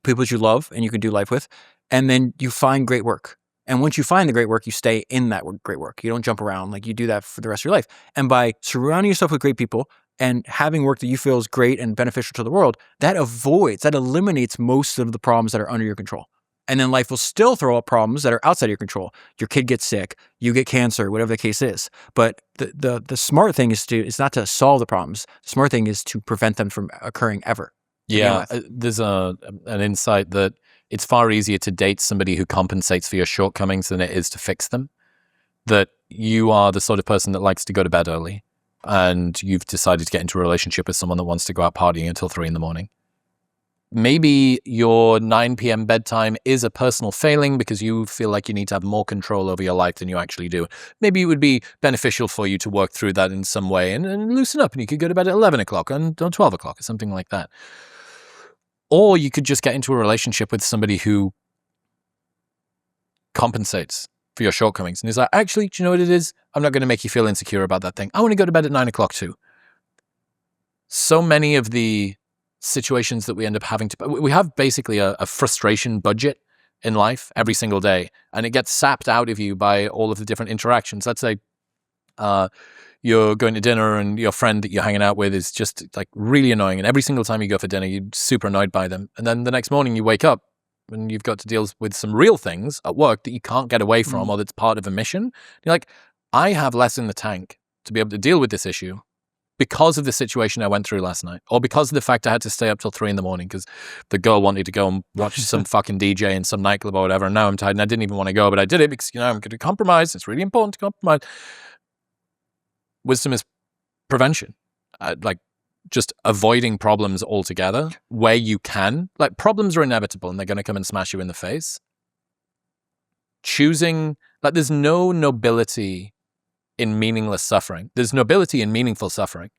S2: that you love and you can do life with, and then you find great work. And once you find the great work, you stay in that great work. You don't jump around. Like you do that for the rest of your life. And by surrounding yourself with great people and having work that you feel is great and beneficial to the world, that eliminates most of the problems that are under your control. And then life will still throw up problems that are outside of your control. Your kid gets sick, you get cancer, whatever the case is. But the smart thing is not to solve the problems. The smart thing is to prevent them from occurring ever.
S1: Yeah, there's an insight that it's far easier to date somebody who compensates for your shortcomings than it is to fix them. That you are the sort of person that likes to go to bed early and you've decided to get into a relationship with someone that wants to go out partying until 3 a.m. Maybe your 9 p.m. bedtime is a personal failing because you feel like you need to have more control over your life than you actually do. Maybe it would be beneficial for you to work through that in some way and loosen up and you could go to bed at 11 o'clock or 12 o'clock or something like that. Or you could just get into a relationship with somebody who compensates for your shortcomings. And is like, actually, do you know what it is? I'm not going to make you feel insecure about that thing. I want to go to bed at 9 o'clock too. So many of the situations that we end up having we have basically a frustration budget in life every single day. And it gets sapped out of you by all of the different interactions. Let's say you're going to dinner and your friend that you're hanging out with is just like really annoying. And every single time you go for dinner, you're super annoyed by them. And then the next morning you wake up and you've got to deal with some real things at work that you can't get away from or that's part of a mission. You're like, I have less in the tank to be able to deal with this issue because of the situation I went through last night, or because of the fact I had to stay up till 3 a.m. because the girl wanted to go and watch some fucking DJ in some nightclub or whatever, and now I'm tired and I didn't even want to go, but I did it because, I'm going to compromise. It's really important to compromise. Wisdom is prevention. Just avoiding problems altogether where you can. Like, problems are inevitable and they're going to come and smash you in the face. Choosing, there's no nobility in meaningless suffering. There's nobility in meaningful suffering,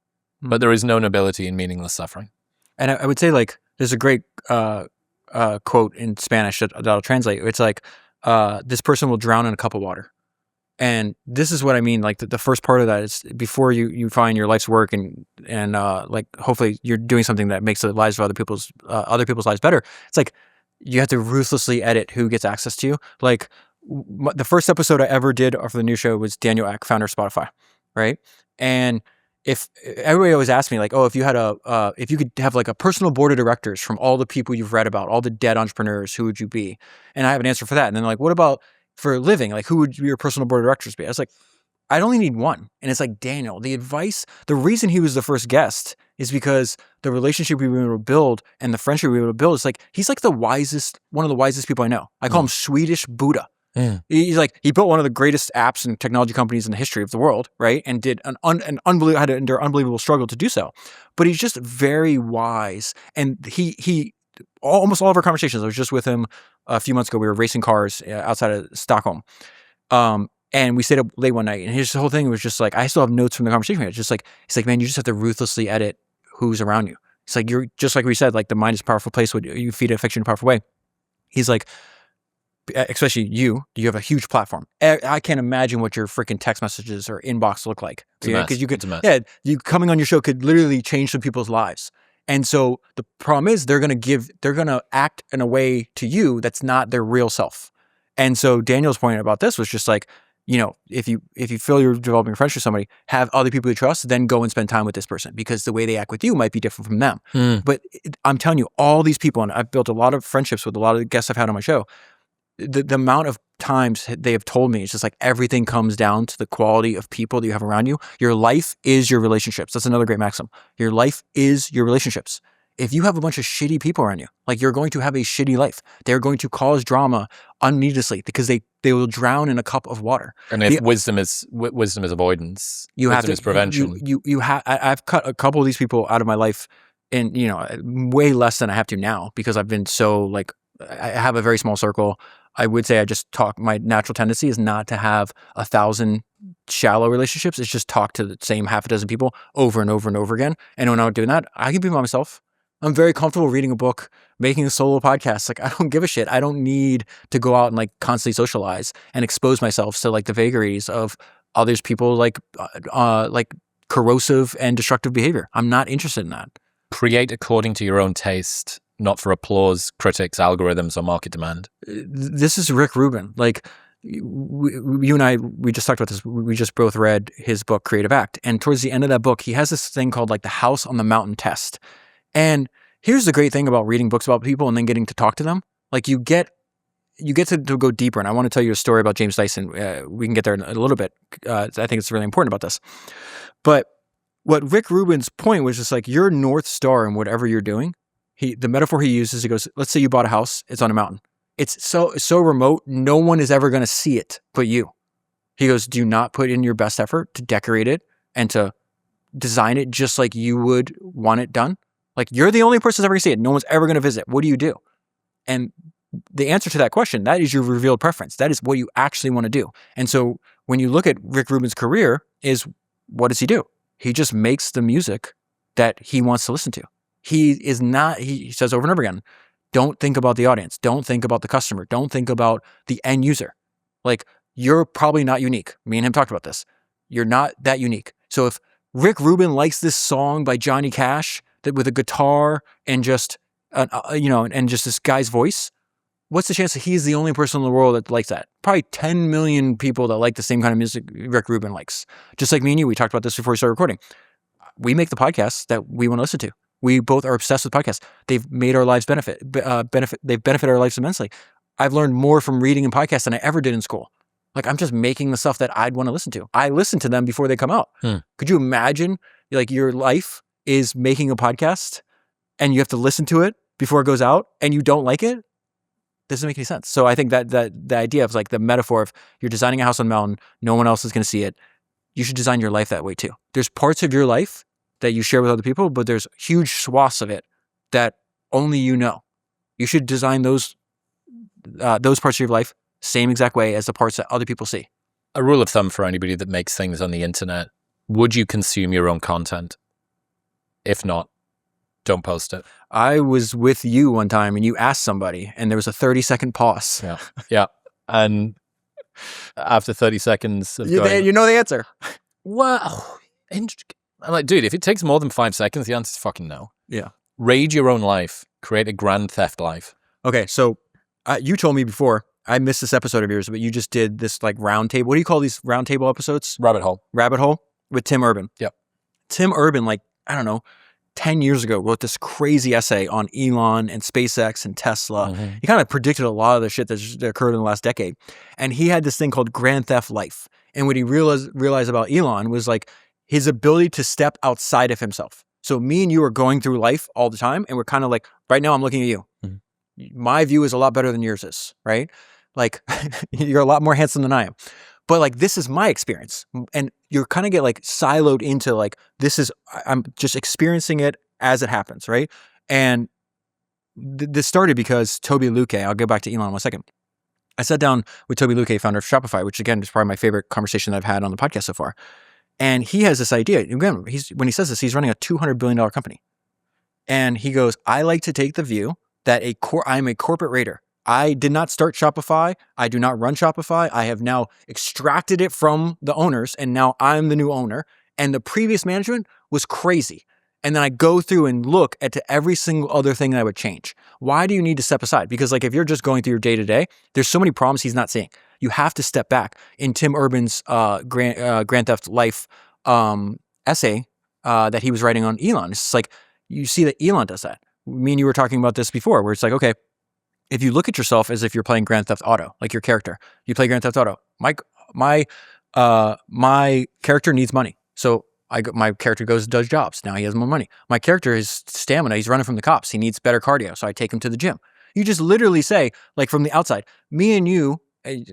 S1: but there is no nobility in meaningless suffering.
S2: And I would say, there's a great quote in Spanish that I'll translate. It's this person will drown in a cup of water. And this is what I mean. The first part of that is before you find your life's work and hopefully you're doing something that makes the lives of other people's lives better. It's you have to ruthlessly edit who gets access to you. The first episode I ever did for the new show was Daniel Ek, founder of Spotify, right? And if everybody always asks me if you had if you could have a personal board of directors from all the people you've read about, all the dead entrepreneurs, who would you be? And I have an answer for that. And then what about for a living? Who would your personal board of directors be? I was I'd only need one. And it's Daniel, the reason he was the first guest is because the relationship we were able to build and the friendship we were able to build is he's the wisest, one of the wisest people I know. I call him Swedish Buddha. Yeah. He's he built one of the greatest apps and technology companies in the history of the world, right? And did an unbelievable, had to endure unbelievable struggle to do so. But he's just very wise. And he almost all of our conversations, I was just with him a few months ago. We were racing cars outside of Stockholm. And we stayed up late one night, and his whole thing was just I still have notes from the conversation. It's just he's man, you just have to ruthlessly edit who's around you. It's you're just we said, the mind is a powerful place when you feed it affection in a powerful way. He's especially you have a huge platform. I can't imagine what your freaking text messages or inbox look like. Because you could, you coming on your show could literally change some people's lives. And so the problem is they're going to act in a way to you that's not their real self. And so Daniel's point about this was just if you feel you're developing a friendship with somebody, have other people you trust, then go and spend time with this person because the way they act with you might be different from them. But I'm telling you, all these people, and I've built a lot of friendships with a lot of the guests I've had on my show, the amount of times they have told me, it's just everything comes down to the quality of people that you have around you. Your life is your relationships. That's another great maxim. Your life is your relationships. If you have a bunch of shitty people around you, you're going to have a shitty life. They're going to cause drama unneedlessly because they will drown in a cup of water.
S1: And if wisdom is avoidance, wisdom is prevention.
S2: I've cut a couple of these people out of my life in, way less than I have to now because I've been so I have a very small circle. I would say I just talk. My natural tendency is not to have 1,000 shallow relationships. It's just talk to the same half a dozen people over and over and over again. And when I'm doing that, I can be by myself. I'm very comfortable reading a book, making a solo podcast. I don't give a shit. I don't need to go out and constantly socialize and expose myself to the vagaries of others people corrosive and destructive behavior. I'm not interested in that.
S1: Create according to your own taste, not for applause, critics, algorithms, or market demand.
S2: This is Rick Rubin. You and I, we just talked about this. We just both read his book, Creative Act. And towards the end of that book, he has this thing called the House on the Mountain test. And here's the great thing about reading books about people and then getting to talk to them. You get to go deeper. And I want to tell you a story about James Dyson. We can get there in a little bit. I think it's really important about this. But what Rick Rubin's point was just your North Star in whatever you're doing. The metaphor he uses, he goes, let's say you bought a house, it's on a mountain. It's so remote, no one is ever going to see it but you. He goes, do not put in your best effort to decorate it and to design it just like you would want it done. You're the only person that's ever going to see it. No one's ever going to visit. What do you do? And the answer to that question, that is your revealed preference. That is what you actually want to do. And so when you look at Rick Rubin's career, what does he do? He just makes the music that he wants to listen to. He says over and over again, don't think about the audience. Don't think about the customer. Don't think about the end user. You're probably not unique. Me and him talked about this. You're not that unique. So if Rick Rubin likes this song by Johnny Cash that with a guitar and just, and just this guy's voice, what's the chance that he's the only person in the world that likes that? Probably 10 million people that like the same kind of music Rick Rubin likes. Just like me and you, we talked about this before we started recording. We make the podcasts that we want to listen to. We both are obsessed with podcasts. They've made our lives benefit. They've benefited our lives immensely. I've learned more from reading and podcasts than I ever did in school. I'm just making the stuff that I'd want to listen to. I listen to them before they come out. Could you imagine Like your life is making a podcast and you have to listen to it before it goes out and you don't like it, doesn't make any sense. So I think that the idea of like the metaphor of you're designing a house on a mountain, no one else is going to see it. You should design your life that way too. There's parts of your life that you share with other people, but there's huge swaths of it that only you know. You should design those parts of your life same exact way as the parts that other people see.
S1: A rule of thumb for anybody that makes things on the internet: would you consume your own content? If not, don't post it.
S2: I was with you one time and you asked somebody and there was a 30-second pause.
S1: Yeah. And after 30 seconds of going,
S2: you know the answer.
S1: wow. I'm like, dude, if it takes more than 5 seconds, the answer's fucking no.
S2: Yeah.
S1: Raid your own life. Create a grand theft life.
S2: Okay, so you told me before, I missed this episode of yours, but you just did this like round table. What do you call these round table episodes?
S1: Rabbit hole.
S2: Rabbit Hole with Tim Urban.
S1: Yep.
S2: Tim Urban, like, I don't know, 10 years ago, wrote this crazy essay on Elon and SpaceX and Tesla.
S1: Mm-hmm.
S2: He kind of predicted a lot of the shit that occurred in the last decade. And he had this thing called Grand Theft Life. And what he realized about Elon was like his ability to step outside of himself. So me and you are going through life all the time. And we're kind of like, right now I'm looking at you. Mm-hmm. My view is a lot better than yours is, right? Like you're a lot more handsome than I am. But like, this is my experience. And you kind of get like siloed into like, I'm just experiencing it as it happens, right? And this started because Toby Luque, I'll go back to Elon in 1 second. I sat down with Toby Luque, founder of Shopify, which again is probably my favorite conversation that I've had on the podcast so far. And he has this idea. Again, when he says this, he's running a $200 billion company. And he goes, I like to take the view that I'm a corporate raider. I did not start Shopify. I do not run Shopify. I have now extracted it from the owners, and now I'm the new owner. And the previous management was crazy. And then I go through and look at every single other thing that I would change. Why do you need to step aside? Because like if you're just going through your day-to-day, there's so many problems he's not seeing. You have to step back. In Tim Urban's Grand Theft Life essay that he was writing on Elon, it's like you see that Elon does that. Me and you were talking about this before, where it's like, okay, if you look at yourself as if you're playing Grand Theft Auto, like your character, you play Grand Theft Auto. My character needs money, so my character goes and does jobs. Now he has more money. My character is stamina. He's running from the cops. He needs better cardio, so I take him to the gym. You just literally say, like from the outside, me and you. I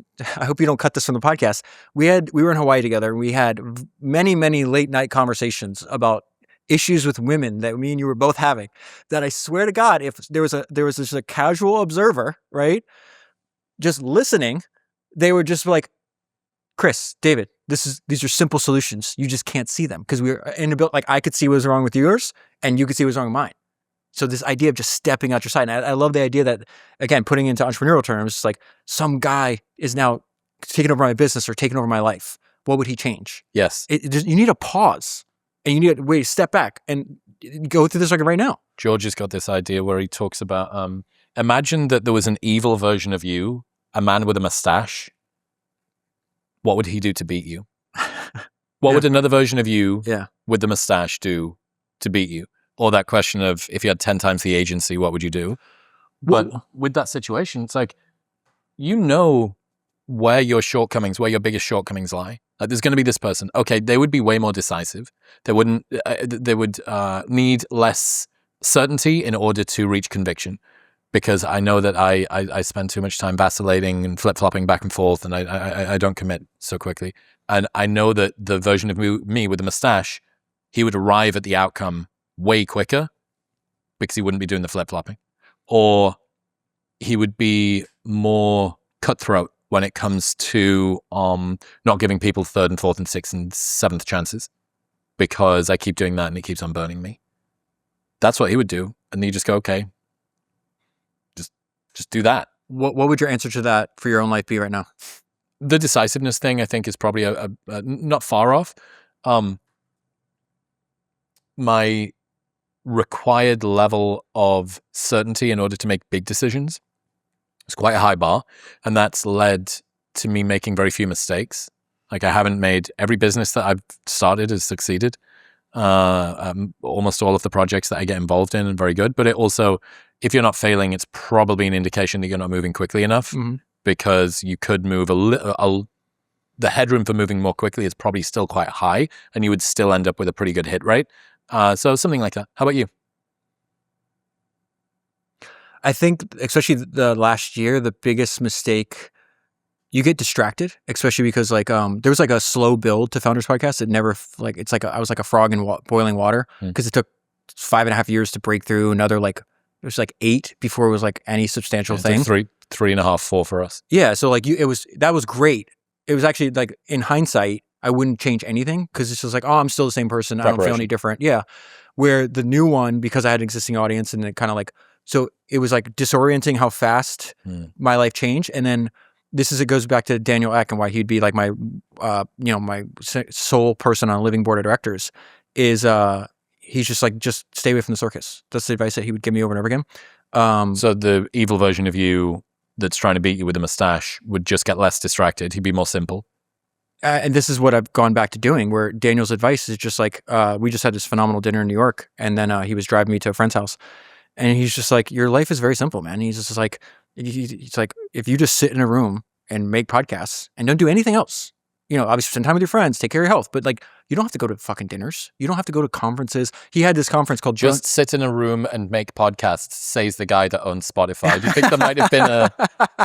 S2: hope you don't cut this from the podcast. We were in Hawaii together, and we had many, many late night conversations about issues with women that me and you were both having, that I swear to God, if there was just a casual observer, right, just listening, they were just like, Chris, David, these are simple solutions. You just can't see them because we were in a like I could see what was wrong with yours and you could see what was wrong with mine. So this idea of just stepping out your side, and I love the idea that, again, putting it into entrepreneurial terms, it's like some guy is now taking over my business or taking over my life. What would he change?
S1: Yes.
S2: You need a pause. And you need to step back and go through this like right now.
S1: George has got this idea where he talks about, imagine that there was an evil version of you, a man with a mustache. What would he do to beat you? What would another version of you with the mustache do to beat you? Or that question of, if you had 10 times the agency, what would you do? But with that situation, it's like, you know where your biggest shortcomings lie. Like, there's going to be this person. Okay, they would be way more decisive. They would need less certainty in order to reach conviction, because I know that I spend too much time vacillating and flip-flopping back and forth, and I don't commit so quickly. And I know that the version of me with the mustache, he would arrive at the outcome way quicker because he wouldn't be doing the flip-flopping. Or he would be more cutthroat when it comes to not giving people third and fourth and sixth and seventh chances, because I keep doing that and it keeps on burning me. That's what he would do. And you just go, okay, just do that.
S2: What would your answer to that for your own life be right now?
S1: The decisiveness thing, I think, is probably a not far off. My required level of certainty in order to make big decisions, it's quite a high bar, and that's led to me making very few mistakes. Like, I haven't made every business that I've started has succeeded. Almost all of the projects that I get involved in are very good, but it also, if you're not failing, it's probably an indication that you're not moving quickly enough, because you could move the headroom for moving more quickly is probably still quite high, and you would still end up with a pretty good hit rate. So something like that. How about you?
S2: I think, especially the last year, the biggest mistake, you get distracted, especially because like there was like a slow build to Founders Podcast. It never it's like I was like a frog in boiling water because it took 5.5 years to break through. Another like it was like 8 before it was like any substantial thing.
S1: Like 3.5, 4 for us.
S2: Yeah, so like that was great. It was actually like in hindsight, I wouldn't change anything because it's just like, oh, I'm still the same person. I don't feel any different. Yeah, where the new one, because I had an existing audience and it kind of like. So it was like disorienting how fast my life changed. And then it goes back to Daniel Ek and why he'd be like my, my sole person on a living board of directors is he's just like, just stay away from the circus. That's the advice that he would give me over and over again.
S1: So the evil version of you that's trying to beat you with a mustache would just get less distracted. He'd be more simple.
S2: And this is what I've gone back to doing, where Daniel's advice is just like, we just had this phenomenal dinner in New York. And then he was driving me to a friend's house. And he's just like, your life is very simple, man. He's just like, he's like, if you just sit in a room and make podcasts and don't do anything else, obviously spend time with your friends, take care of your health, but like, you don't have to go to fucking dinners. You don't have to go to conferences. He had this conference called
S1: Just sit in a room and make podcasts, says the guy that owns Spotify. Do you think there might have been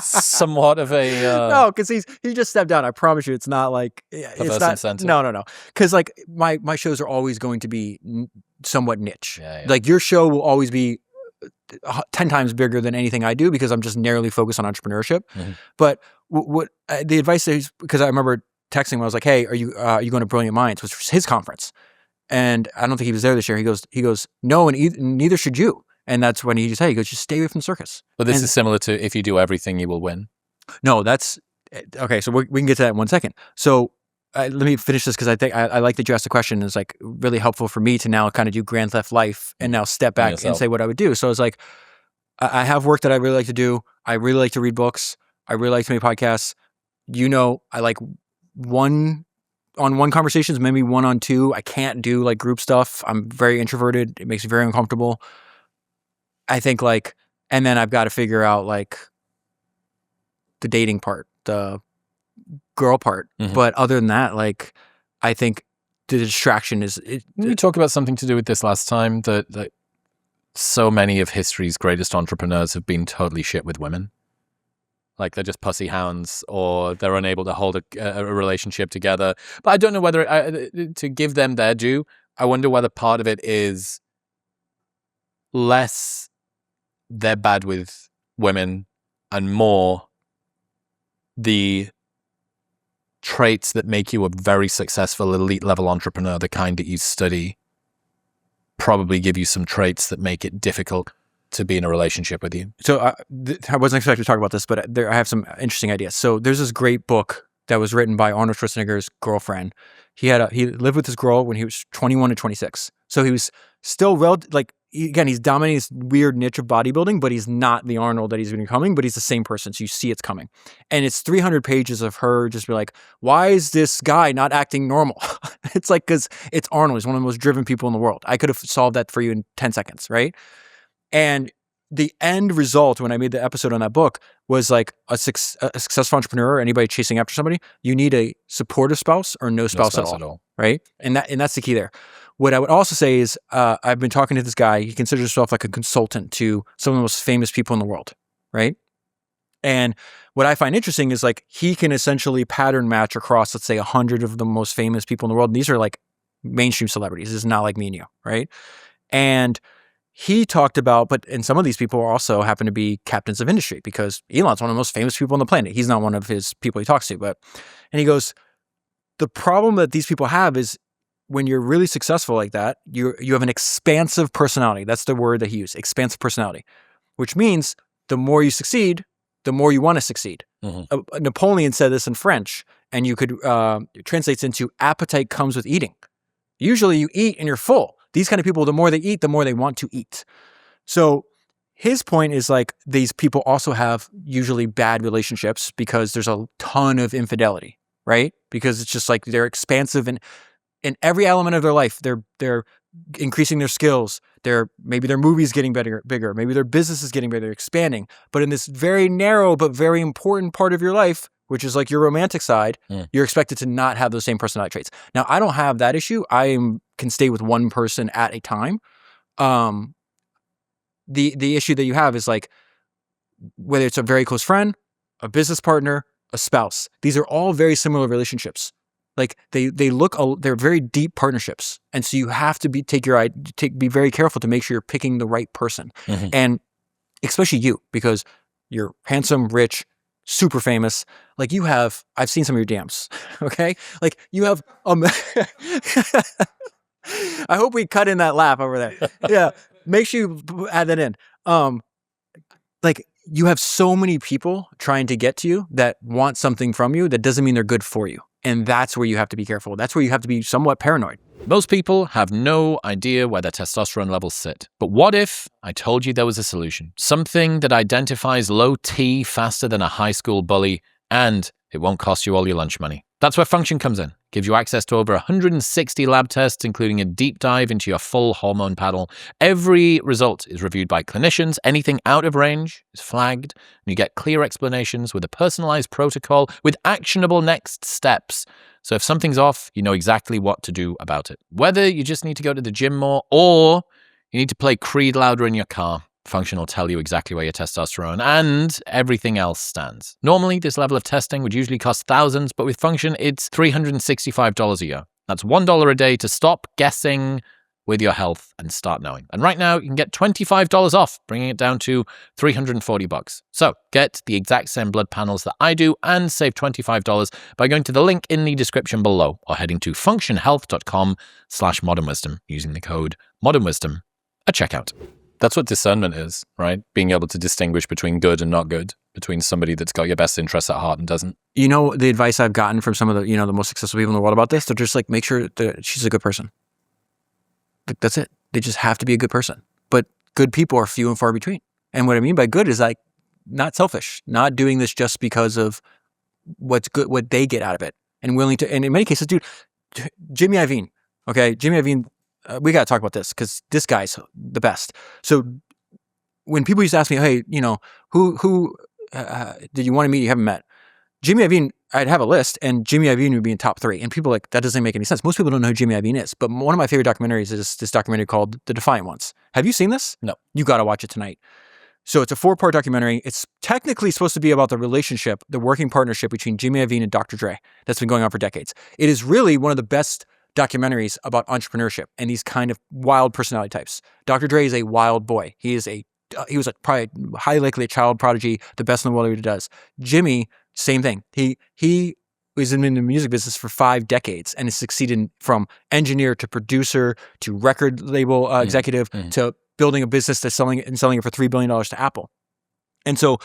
S1: somewhat of a...
S2: No, because he just stepped down. I promise you, it's not like... It's not,
S1: incentive.
S2: No. Because like my shows are always going to be somewhat niche.
S1: Yeah.
S2: Like your show will always be 10 times bigger than anything I do because I'm just narrowly focused on entrepreneurship. Mm-hmm. But what the advice is, because I remember texting him, I was like, hey, are you going to Brilliant Minds, which was his conference. And I don't think he was there this year. He goes, no, and neither should you. And that's when he goes, just stay away from the circus.
S1: But this is similar to if you do everything, you will win.
S2: No, that's, okay, so we can get to that in 1 second. So let me finish this because I think I like that you asked the question. It's like really helpful for me to now kind of do Grand Theft Life and now step back and say what I would do. So I was like, I have work that I really like to do. I really like to read books. I really like to make podcasts. I like one-on-one conversations, maybe 1-on-2. I can't do like group stuff. I'm very introverted. It makes me very uncomfortable. I think like, and then I've got to figure out like the dating part, the girl part. Mm-hmm. But other than that, like, I think the distraction is...
S1: We talked about something to do with this last time, that so many of history's greatest entrepreneurs have been totally shit with women. Like they're just pussy hounds, or they're unable to hold a relationship together. But I don't know whether, to give them their due, I wonder whether part of it is less they're bad with women and more the traits that make you a very successful elite level entrepreneur, the kind that you study, probably give you some traits that make it difficult to be in a relationship with you.
S2: So I wasn't expecting to talk about this, but I have some interesting ideas. So there's this great book that was written by Arnold Schwarzenegger's girlfriend. He lived with this girl when he was 21 to 26. So he was still he's dominating this weird niche of bodybuilding, but he's not the Arnold that he's becoming, but he's the same person. So you see it's coming. And it's 300 pages of her just be like, why is this guy not acting normal? It's like, because it's Arnold. He's one of the most driven people in the world. I could have solved that for you in 10 seconds, right? And the end result, when I made the episode on that book, was like a successful entrepreneur, anybody chasing after somebody, you need a supportive spouse or no spouse at all, right? And that's the key there. What I would also say is I've been talking to this guy. He considers himself like a consultant to some of the most famous people in the world, right? And what I find interesting is like he can essentially pattern match across, let's say, 100 of the most famous people in the world. And these are like mainstream celebrities. This is not like me and you, right? And he talked about, and some of these people also happen to be captains of industry because Elon's one of the most famous people on the planet. He's not one of his people he talks to, and he goes, the problem that these people have is when you're really successful like that, you have an expansive personality. That's the word that he used, expansive personality, which means the more you succeed, the more you want to succeed. Mm-hmm. Napoleon said this in French, and you could translates into appetite comes with eating. Usually you eat and you're full. These kind of people, the more they eat, the more they want to eat. So his point is like these people also have usually bad relationships because there's a ton of infidelity, right? Because it's just like they're expansive and in every element of their life, they're increasing their skills. Maybe their movie's getting bigger. Maybe their business is getting bigger, they're expanding. But in this very narrow but very important part of your life which is like your romantic side, you're expected to not have those same personality traits. Now, I don't have that issue. Can stay with one person at a time. The issue that you have is like, whether it's a very close friend, a business partner, a spouse, these are all very similar relationships. Like they're very deep partnerships. And so you have to be very careful to make sure you're picking the right person. And especially you, because you're handsome, rich, super famous. Like I've seen some of your DMs. Okay. Like you have, I hope we cut in that laugh over there. Yeah. Make sure you add that in. Like you have so many people trying to get to you that want something from you. That doesn't mean they're good for you. And that's where you have to be careful. That's where you have to be somewhat paranoid.
S1: Most people have no idea where their testosterone levels sit. But what if I told you there was a solution? Something that identifies low T faster than a high school bully, and it won't cost you all your lunch money. That's where Function comes in. Gives you access to over 160 lab tests, including a deep dive into your full hormone panel. Every result is reviewed by clinicians. Anything out of range is flagged, and you get clear explanations with a personalized protocol with actionable next steps. So if something's off, you know exactly what to do about it. Whether you just need to go to the gym more or you need to play Creed louder in your car, Function will tell you exactly where your testosterone and everything else stands. Normally, this level of testing would usually cost thousands, but with Function, it's $365 a year. That's $1 a day to stop guessing with your health and start knowing. And right now, you can get $25 off, bringing it down to $340. So get the exact same blood panels that I do and save $25 by going to the link in the description below or heading to functionhealth.com/modernwisdom using the code modernwisdom at checkout. That's what discernment is, right? Being able to distinguish between good and not good, between somebody that's got your best interests at heart and doesn't.
S2: You know, the advice I've gotten from some of the, the most successful people in the world about this, they're just like, make sure that she's a good person. That's it. They just have to be a good person. But good people are few and far between. And what I mean by good is like not selfish, not doing this just because of what's good, what they get out of it, and willing to. And in many cases, dude, Jimmy Iovine. Okay, Jimmy Iovine. We got to talk about this because this guy's the best. So when people used to ask me, hey, who did you want to meet you haven't met? Jimmy Iovine, I'd have a list and Jimmy Iovine would be in top 3. And people are like, that doesn't make any sense. Most people don't know who Jimmy Iovine is. But one of my favorite documentaries is this documentary called The Defiant Ones. Have you seen this?
S1: No.
S2: You got to watch it tonight. So it's a 4-part documentary. It's technically supposed to be about the relationship, the working partnership between Jimmy Iovine and Dr. Dre that's been going on for decades. It is really one of the best documentaries about entrepreneurship and these kind of wild personality types. Dr. Dre is a wild boy. He was probably highly likely a child prodigy, the best in the world at what he does. Jimmy, same thing. He was in the music business for 5 decades and has succeeded from engineer to producer to record label executive to building a business that's selling it for $3 billion to Apple. And so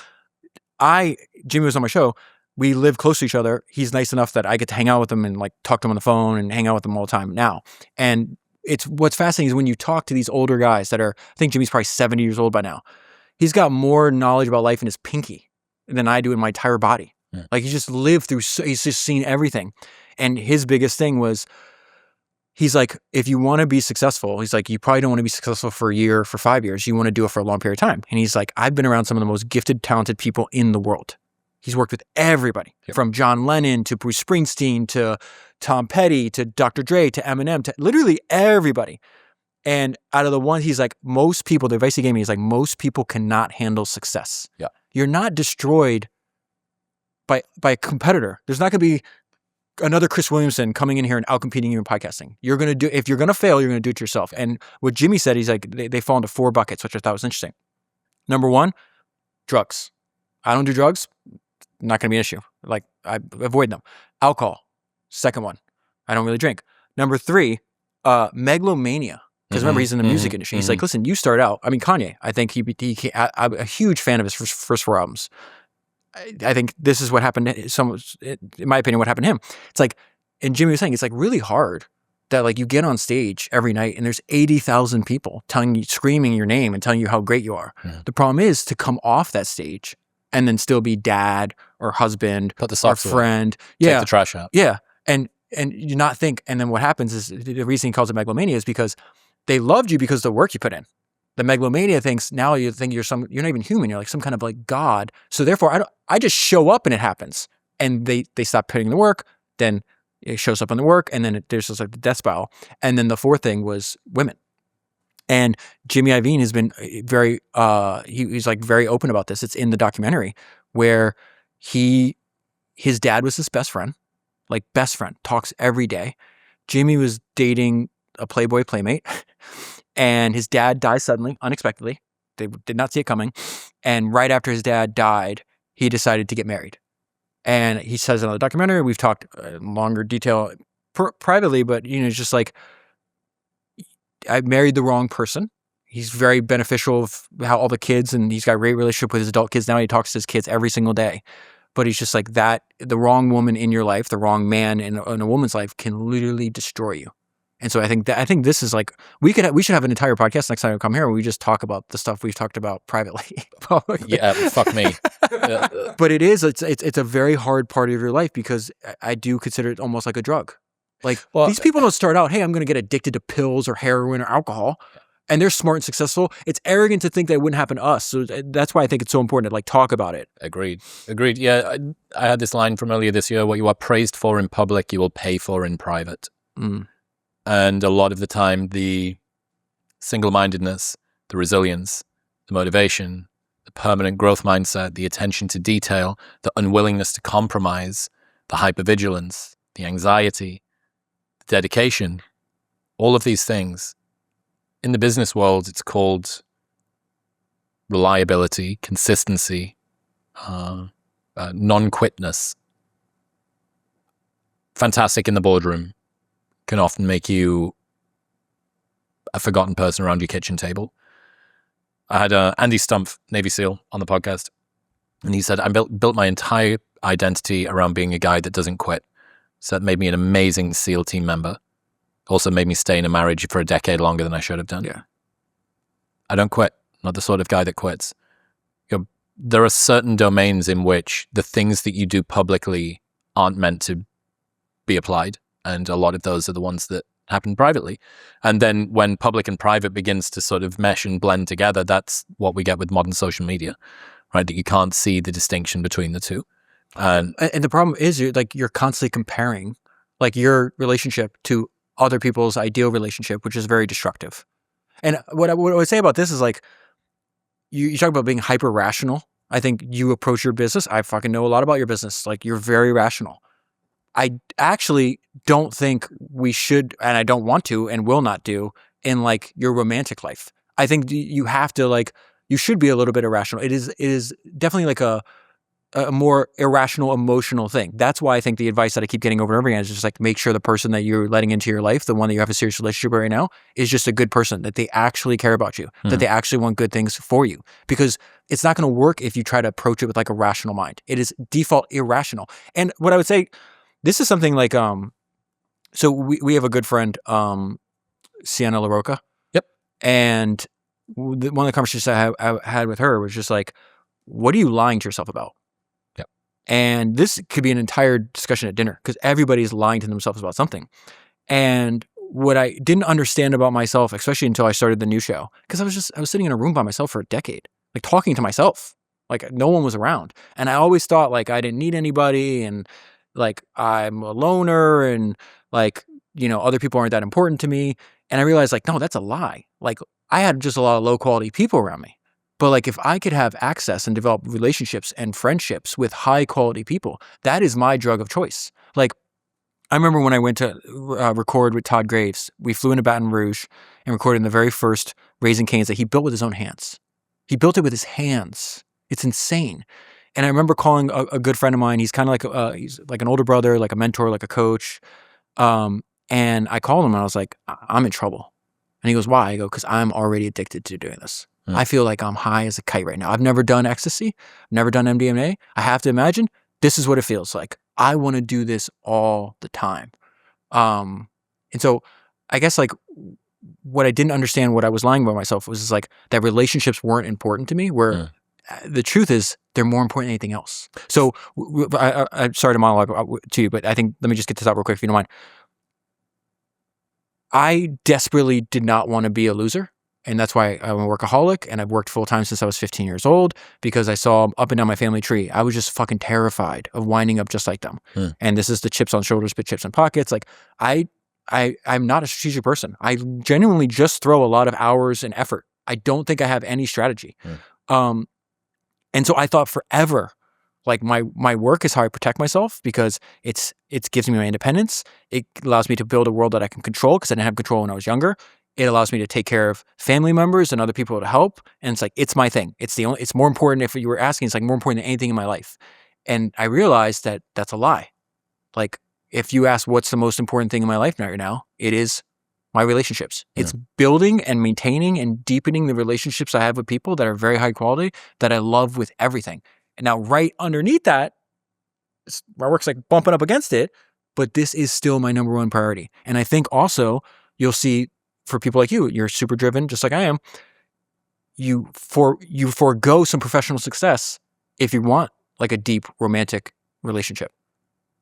S2: Jimmy was on my show. We live close to each other. He's nice enough that I get to hang out with him and like talk to him on the phone and hang out with him all the time now. And what's fascinating is when you talk to these older guys that I think Jimmy's probably 70 years old by now. He's got more knowledge about life in his pinky than I do in my entire body. Yeah. Like he's just lived through, he's just seen everything. And his biggest thing was, he's like, if you want to be successful, he's like, you probably don't want to be successful for a year, for 5 years. You want to do it for a long period of time. And he's like, I've been around some of the most gifted, talented people in the world. He's worked with everybody, from John Lennon to Bruce Springsteen to Tom Petty to Dr. Dre to Eminem to literally everybody. And out of the ones, he's like, most people, the advice he gave me is like, most people cannot handle success.
S1: Yeah.
S2: You're not destroyed by a competitor. There's not going to be another Chris Williamson coming in here and outcompeting you in podcasting. If you're going to fail, you're going to do it yourself. And what Jimmy said, he's like, they fall into 4 buckets, which I thought was interesting. Number 1, drugs. I don't do drugs. Not going to be an issue. Like, I avoid them. Alcohol, second one. I don't really drink. Number 3, megalomania. Because remember, he's in the music industry. He's like, listen, you start out. I mean, Kanye, I think I'm a huge fan of his first 4 albums. I think this is what happened. In my opinion, what happened to him. It's like, and Jimmy was saying, it's like really hard that like you get on stage every night and there's 80,000 people screaming your name and telling you how great you are. Yeah. The problem is to come off that stage and then still be dad or husband or friend.
S1: Yeah. Take the trash out.
S2: Yeah. And you not think, and then what happens is the reason he calls it megalomania is because they loved you because of the work you put in. The megalomania thinks now you think you're not even human. You're like some kind of like God. So therefore I just show up and it happens. and they stop putting in the work. Then it shows up on the work, and then there's just like the death spiral. And then the fourth thing was women. And Jimmy Iovine has been very, he's like very open about this. It's in the documentary where his dad was his best friend, like best friend, talks every day. Jimmy was dating a Playboy playmate, and his dad died suddenly, unexpectedly. They did not see it coming. And right after his dad died, he decided to get married. And he says in the documentary, we've talked in longer detail privately, but it's just like, I married the wrong person. He's very beneficial of how all the kids, and he's got a great relationship with his adult kids. Now he talks to his kids every single day. But he's just like that. The wrong woman in your life, the wrong man in a woman's life can literally destroy you. And so I think this is like, we should have an entire podcast next time we come here where we just talk about the stuff we've talked about privately.
S1: Yeah, fuck me.
S2: But it's a very hard part of your life, because I do consider it almost like a drug. Like, these people don't start out, hey, I'm going to get addicted to pills or heroin or alcohol, and they're smart and successful. It's arrogant to think that it wouldn't happen to us. So that's why I think it's so important to like talk about it.
S1: Agreed. Yeah, I had this line from earlier this year: what you are praised for in public, you will pay for in private. And a lot of the time, the single-mindedness, the resilience, the motivation, the permanent growth mindset, the attention to detail, the unwillingness to compromise, the hypervigilance, the anxiety, dedication, all of these things. In the business world, it's called reliability, consistency, non-quitness. Fantastic in the boardroom, can often make you a forgotten person around your kitchen table. I had Andy Stumpf, Navy SEAL, on the podcast, and he said, I built my entire identity around being a guy that doesn't quit. So that made me an amazing SEAL team member. Also made me stay in a marriage for a decade longer than I should have done.
S2: Yeah.
S1: I don't quit. I'm not the sort of guy that quits. There are certain domains in which the things that you do publicly aren't meant to be applied. And a lot of those are the ones that happen privately. And then when public and private begins to sort of mesh and blend together, that's what we get with modern social media, right? That you can't see the distinction between the two. And
S2: the problem is you're constantly comparing like your relationship to other people's ideal relationship, which is very destructive. And what I would say about this is like, you talk about being hyper rational. I think you approach your business. I fucking know a lot about your business. Like, you're very rational. I actually don't think we should, and I don't want to and will not do in like your romantic life. I think you have to like, you should be a little bit irrational. It is definitely like a more irrational emotional thing. That's why I think the advice that I keep getting over and over again is just like, make sure the person that you're letting into your life, the one that you have a serious relationship with right now, is just a good person, that they actually care about you, that they actually want good things for you. Because it's not going to work if you try to approach it with like a rational mind. It is default irrational. And what I would say, this is something like, so we have a good friend, Sienna LaRocca.
S1: Yep.
S2: And one of the conversations I had with her was just like, what are you lying to yourself about?
S1: Yep.
S2: And this could be an entire discussion at dinner, because everybody's lying to themselves about something. And what I didn't understand about myself, especially until I started the new show, because I was sitting in a room by myself for a decade, like talking to myself, like no one was around. And I always thought like I didn't need anybody, and like I'm a loner, and like, you know, other people aren't that important to me. And I realized like, no, that's a lie. Like, I had just a lot of low quality people around me. But like, if I could have access and develop relationships and friendships with high quality people, that is my drug of choice. Like, I remember when I went to record with Todd Graves, we flew into Baton Rouge and recorded the very first Raising Cane's that he built with his own hands. He built it with his hands. It's insane. And I remember calling a good friend of mine. He's kind of like he's like an older brother, like a mentor, like a coach. And I called him and I was like, I'm in trouble. And he goes, why? I go, because I'm already addicted to doing this. I feel like I'm high as a kite right now. I've never done ecstasy, never done MDMA. I have to imagine this is what it feels like. I want to do this all the time. And so I guess like what I didn't understand, what I was lying about myself, was like that relationships weren't important to me, where the truth is they're more important than anything else. So I'm sorry to monologue to you, but I think, let me just get this out real quick if you don't mind. I desperately did not want to be a loser. And that's why I'm a workaholic, and I've worked full time since I was 15 years old, because I saw up and down my family tree. I was just fucking terrified of winding up just like them. And this is the chips on shoulders, but chips in pockets. Like I'm not a strategic person. I genuinely just throw a lot of hours and effort. I don't think I have any strategy. And so I thought forever, like my work is how I protect myself, because it gives me my independence. It allows me to build a world that I can control, because I didn't have control when I was younger. It allows me to take care of family members and other people to help. And it's like, it's my thing. It's more important. If you were asking, it's like more important than anything in my life. And I realized that that's a lie. Like, if you ask what's the most important thing in my life right now, it is my relationships. It's building and maintaining and deepening the relationships I have with people that are very high quality, that I love with everything. And now right underneath that, my work's like bumping up against it, but this is still my number one priority. And I think also you'll see, for people like you're super driven, just like I am, you forego some professional success if you want like a deep romantic relationship.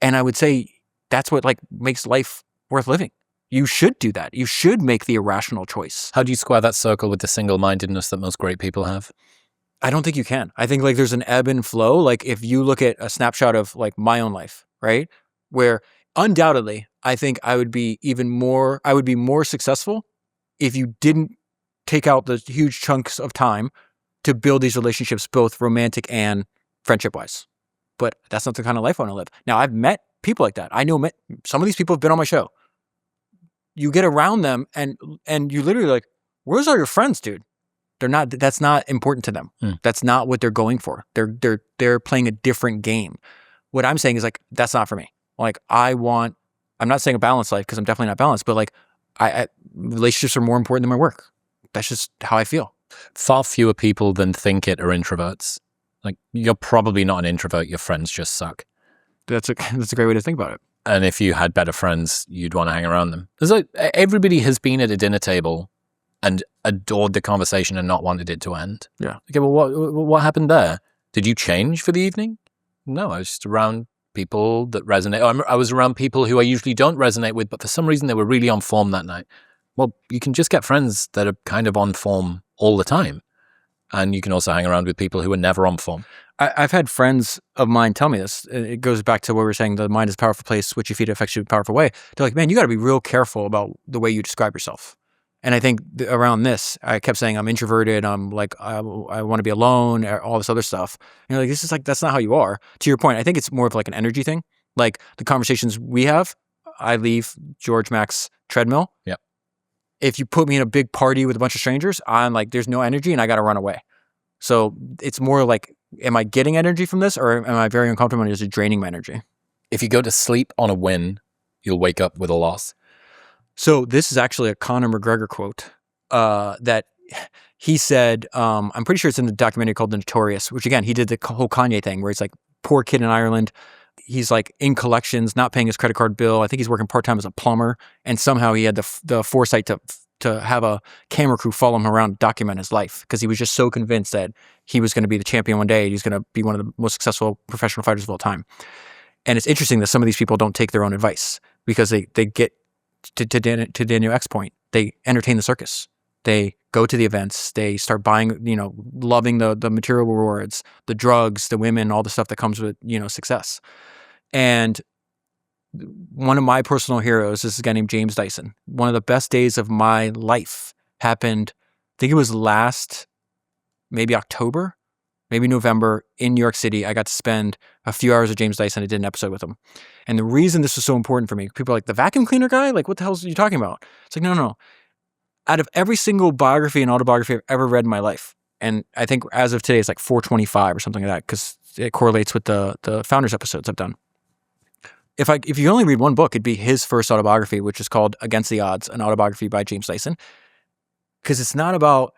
S2: And I would say that's what like makes life worth living. You should do that. You should make the irrational choice.
S1: How do you square that circle with the single-mindedness that most great people have?
S2: I don't think you can. I think like there's an ebb and flow. Like if you look at a snapshot of like my own life, right? Where undoubtedly I think I would be more successful if you didn't take out the huge chunks of time to build these relationships, both romantic and friendship-wise. But that's not the kind of life I want to live. Now, I've met people like that. I know some of these people have been on my show. You get around them and you literally like, where's all your friends, dude? That's not important to them. That's not what they're going for. They're playing a different game. What I'm saying is like, that's not for me. Like I'm not saying a balanced life, because I'm definitely not balanced, but like relationships are more important than my work. That's just how I feel.
S1: Far fewer people than think it are introverts. Like, you're probably not an introvert. Your friends just suck.
S2: That's a great way to think about it.
S1: And if you had better friends, you'd want to hang around them. There's like, everybody has been at a dinner table and adored the conversation and not wanted it to end.
S2: Yeah.
S1: Okay, well, what happened there? Did you change for the evening? No, I was just around people that resonate. I was around people who I usually don't resonate with, but for some reason they were really on form that night. Well, you can just get friends that are kind of on form all the time. And you can also hang around with people who are never on form.
S2: I've had friends of mine tell me this. It goes back to what we were saying, the mind is a powerful place, which you feed it affects you in a powerful way. They're like, man, you got to be real careful about the way you describe yourself. And I think around this, I kept saying I'm introverted. I'm like, I want to be alone, all this other stuff. And you're like, that's not how you are. To your point, I think it's more of like an energy thing. Like the conversations we have, I leave George Mac's treadmill.
S1: Yep.
S2: If you put me in a big party with a bunch of strangers, I'm like, there's no energy and I got to run away. So it's more like, am I getting energy from this, or am I very uncomfortable and is it draining my energy?
S1: If you go to sleep on a win, you'll wake up with a loss.
S2: So this is actually a Conor McGregor quote that he said, I'm pretty sure it's in the documentary called The Notorious, which again, he did the whole Kanye thing where it's like poor kid in Ireland. He's like in collections, not paying his credit card bill. I think he's working part-time as a plumber. And somehow he had the foresight to have a camera crew follow him around, document his life, because he was just so convinced that he was going to be the champion one day. He's going to be one of the most successful professional fighters of all time. And it's interesting that some of these people don't take their own advice, because they get to Daniel X's point, they entertain the circus. They go to the events. They start buying, loving the material rewards, the drugs, the women, all the stuff that comes with, success. And one of my personal heroes is a guy named James Dyson. One of the best days of my life happened, I think it was last, maybe October, maybe November, in New York City. I got to spend a few hours with James Dyson. I did an episode with him. And the reason this was so important for me, people are like, the vacuum cleaner guy? Like, what the hell are you talking about? It's like, no. Out of every single biography and autobiography I've ever read in my life, and I think as of today, it's like 425 or something like that, because it correlates with the Founders episodes I've done. If you only read one book, it'd be his first autobiography, which is called Against the Odds, an autobiography by James Dyson. Because it's not about,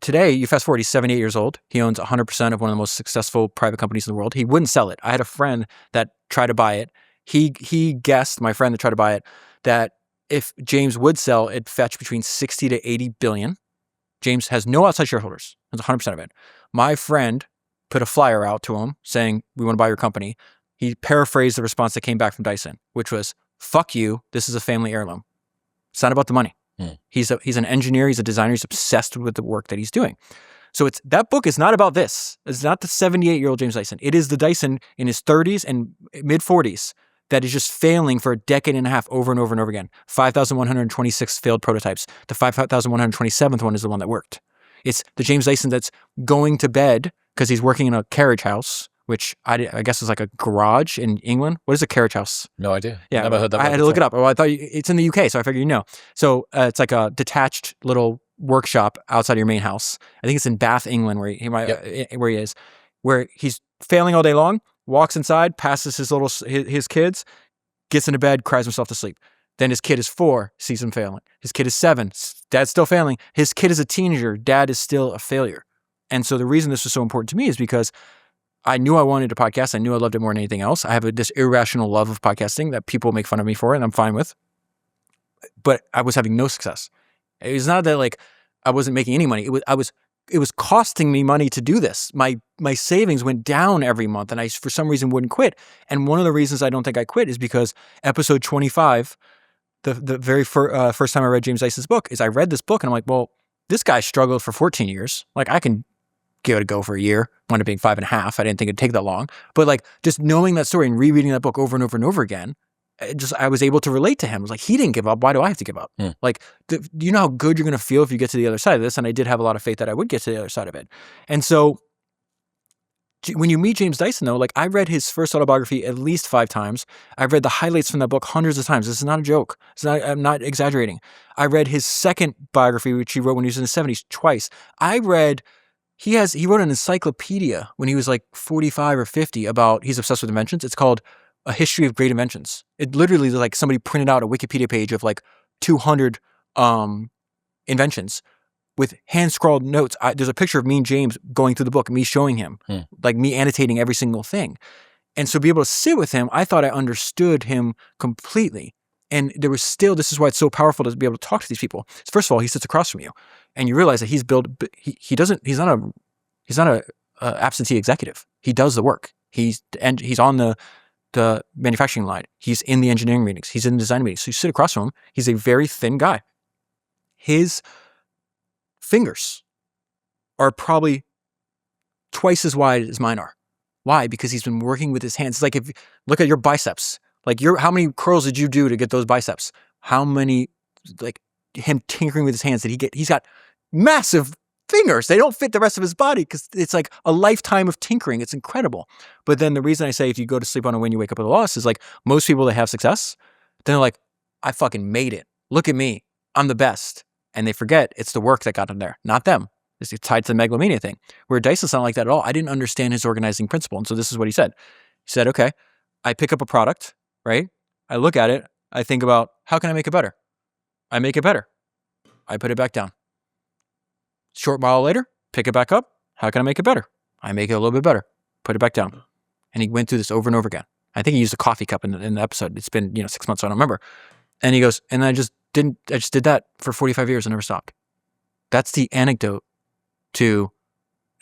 S2: today, you fast forward, he's 78 years old. He owns 100% of one of the most successful private companies in the world. He wouldn't sell it. I had a friend that tried to buy it. He guessed, my friend that tried to buy it, that if James would sell, it'd fetch between 60 to 80 billion. James has no outside shareholders. That's 100% of it. My friend put a flyer out to him saying, we want to buy your company. He paraphrased the response that came back from Dyson, which was, fuck you, this is a family heirloom. It's not about the money. He's an engineer. He's a designer. He's obsessed with the work that he's doing. So that book is not about this. It's not the 78-year-old James Dyson. It is the Dyson in his 30s and mid 40s that is just failing for a decade and a half over and over and over again. 5,126 failed prototypes. The 5,127th one is the one that worked. It's the James Dyson that's going to bed because he's working in a carriage house, which I guess is like a garage in England. What is a carriage house?
S1: No idea.
S2: Yeah,
S1: Never heard that.
S2: I had to look it up. Well, I thought it's in the UK, so I figured you know. So it's like a detached little workshop outside of your main house. I think it's in Bath, England, where he is, where he's failing all day long. Walks inside, passes his kids, gets into bed, cries himself to sleep. Then his kid is 4, sees him failing. His kid is 7, dad's still failing. His kid is a teenager, dad is still a failure. And so the reason this was so important to me is because I knew I wanted a podcast. I knew I loved it more than anything else. I have this irrational love of podcasting that people make fun of me for, and I'm fine with. But I was having no success. It was not that like I wasn't making any money. It was costing me money to do this. My savings went down every month, and I, for some reason, wouldn't quit. And one of the reasons I don't think I quit is because episode 25, the very first time I read James Dyson's book, is I read this book, and I'm like, well, this guy struggled for 14 years. Like, I can give it a go for a year. Wound up being 5.5. I didn't think it'd take that long. But like, just knowing that story and rereading that book over and over and over again, I was able to relate to him. I was like, he didn't give up. Why do I have to give up? Like, do you know how good you're going to feel if you get to the other side of this? And I did have a lot of faith that I would get to the other side of it. And so when you meet James Dyson, though, like I read his first autobiography at least 5 times. I've read the highlights from that book hundreds of times. This is not a joke. I'm not exaggerating. I read his second biography, which he wrote when he was in his 70s, twice. He wrote an encyclopedia when he was like 45 or 50 about, he's obsessed with inventions. It's called A History of Great Inventions. It literally, like somebody printed out a Wikipedia page of like 200 inventions with hand-scrawled notes. There's a picture of me and James going through the book, me showing him, like me annotating every single thing. And so be able to sit with him, I thought I understood him completely. And there was still, this is why it's so powerful to be able to talk to these people. First of all, he sits across from you and you realize that he's he's not a absentee executive. He does the work. He's on the manufacturing line. He's in the engineering meetings. He's in the design meetings. So you sit across from him. He's a very thin guy. His fingers are probably twice as wide as mine are. Why? Because he's been working with his hands. It's like, if you look at your biceps, like how many curls did you do to get those biceps? How many, like him tinkering with his hands he's got massive fingers. They don't fit the rest of his body because it's like a lifetime of tinkering. It's incredible. But then the reason I say if you go to sleep on a win, you wake up with a loss is like most people that have success, then they're like, I fucking made it. Look at me. I'm the best. And they forget it's the work that got them there, not them. It's tied to the megalomania thing. Where Dyson's not like that at all. I didn't understand his organizing principle. And so this is what he said. He said, okay, I pick up a product, right? I look at it. I think about, how can I make it better? I make it better. I put it back down. Short while later, pick it back up. How can I make it better? I make it a little bit better. Put it back down. And he went through this over and over again. I think he used a coffee cup in the episode. It's been 6 months, so I don't remember. And he goes, and I just did that for 45 years and never stopped. That's the anecdote. I don't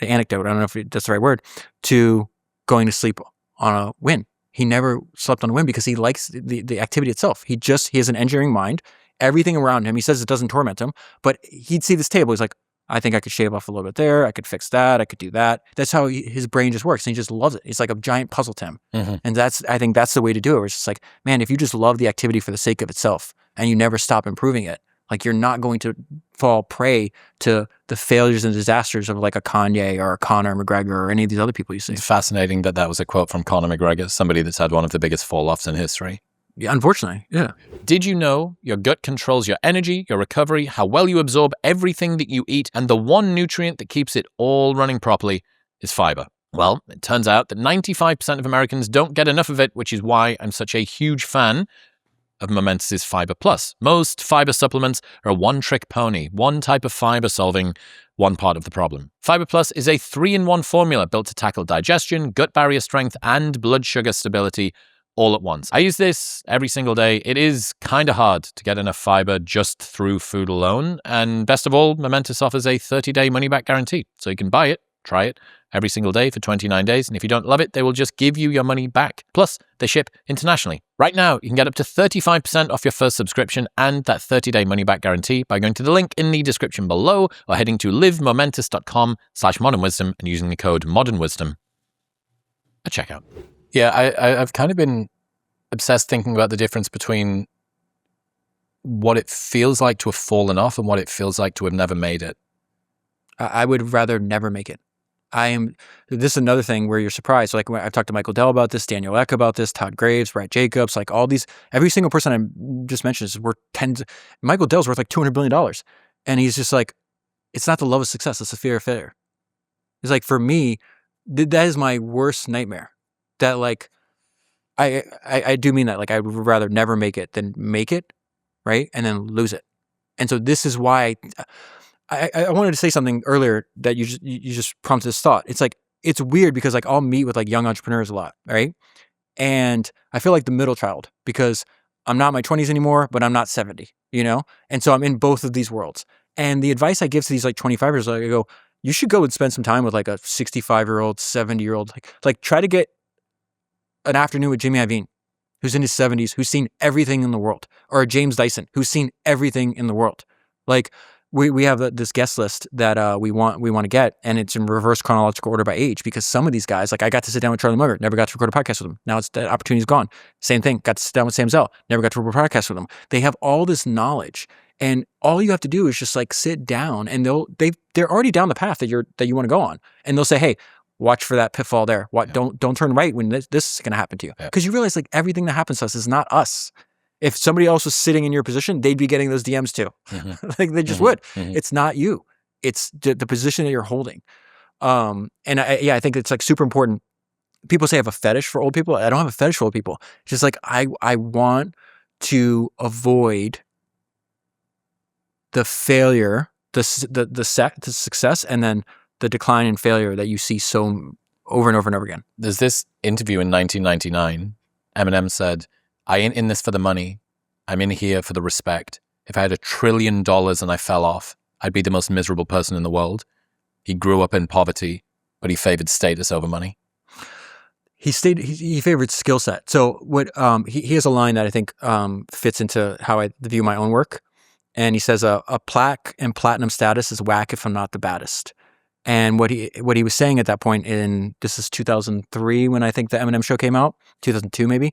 S2: know if that's the right word, to going to sleep on a win. He never slept on a win because he likes the activity itself. He has an engineering mind. Everything around him, he says it doesn't torment him, but he'd see this table. He's like, I think I could shave off a little bit there. I could fix that. I could do that. That's how his brain just works. And he just loves it. It's like a giant puzzle to him. And I think that's the way to do it. Where it's just like, man, if you just love the activity for the sake of itself and you never stop improving it, like you're not going to fall prey to the failures and disasters of like a Kanye or a Conor McGregor or any of these other people you see.
S1: It's fascinating that was a quote from Conor McGregor, somebody that's had one of the biggest fall-offs in history.
S2: Yeah, unfortunately, yeah.
S1: Did you know your gut controls your energy, your recovery, how well you absorb everything that you eat, and the one nutrient that keeps it all running properly is fiber? Well, it turns out that 95% of Americans don't get enough of it, which is why I'm such a huge fan of Momentus's Fiber Plus. Most fiber supplements are a one-trick pony, one type of fiber solving one part of the problem. Fiber Plus is a 3-in-1 formula built to tackle digestion, gut barrier strength, and blood sugar stability all at once. I use this every single day. It is kind of hard to get enough fiber just through food alone. And best of all, Momentus offers a 30-day money-back guarantee. So you can buy it, Try it every single day for 29 days, and if you don't love it, they will just give you your money back. Plus, they ship internationally. Right now, you can get up to 35% off your first subscription and that 30-day money-back guarantee by going to the link in the description below or heading to livemomentous.com/modernwisdom and using the code modernwisdom at checkout. Yeah, I've kind of been obsessed thinking about the difference between what it feels like to have fallen off and what it feels like to have never made it.
S2: I would rather never make it. This is another thing where you're surprised. Like when I've talked to Michael Dell about this, Daniel Ek about this, Todd Graves, Brad Jacobs, like all these, every single person I just mentioned is worth Michael Dell's worth like $200 billion. And he's just like, it's not the love of success, it's the fear of failure. It's like, for me, that is my worst nightmare. That like, I do mean that. Like I would rather never make it than make it, right? And then lose it. And so this is why I wanted to say something earlier that you just prompted this thought. It's like, it's weird because like I'll meet with like young entrepreneurs a lot, right? And I feel like the middle child because I'm not in my 20s anymore, but I'm not 70, you know? And so I'm in both of these worlds. And the advice I give to these like 25-years, like I go, you should go and spend some time with like a 65-year-old, 70-year-old, like try to get an afternoon with Jimmy Iovine, who's in his 70s, who's seen everything in the world, or a James Dyson, who's seen everything in the world. Like, we have this guest list that we want to get, and it's in reverse chronological order by age because some of these guys, like I got to sit down with Charlie Munger, never got to record a podcast with him. Now the opportunity's gone. Same thing, got to sit down with Sam Zell, never got to record a podcast with him. They have all this knowledge, and all you have to do is just like sit down, and they're already down the path that you want to go on, and they'll say, hey, watch for that pitfall there. Don't turn right when this is going to happen to you, because you realize like everything that happens to us is not us. If somebody else was sitting in your position, they'd be getting those DMs too. Mm-hmm. Like they just would. Mm-hmm. It's not you. It's the position that you're holding. And I think it's like super important. People say I have a fetish for old people. I don't have a fetish for old people. It's just like I want to avoid the failure, the success, and then the decline and failure that you see so over and over and over again.
S1: There's this interview in 1999. Eminem said, I ain't in this for the money. I'm in here for the respect. If I had $1 trillion and I fell off, I'd be the most miserable person in the world. He grew up in poverty, but he favored status over money.
S2: He favored skill set. So what he has a line that I think fits into how I view my own work. And he says, a plaque and platinum status is whack if I'm not the baddest. And what he was saying at that point this is 2003 when I think the Eminem show came out, 2002 maybe.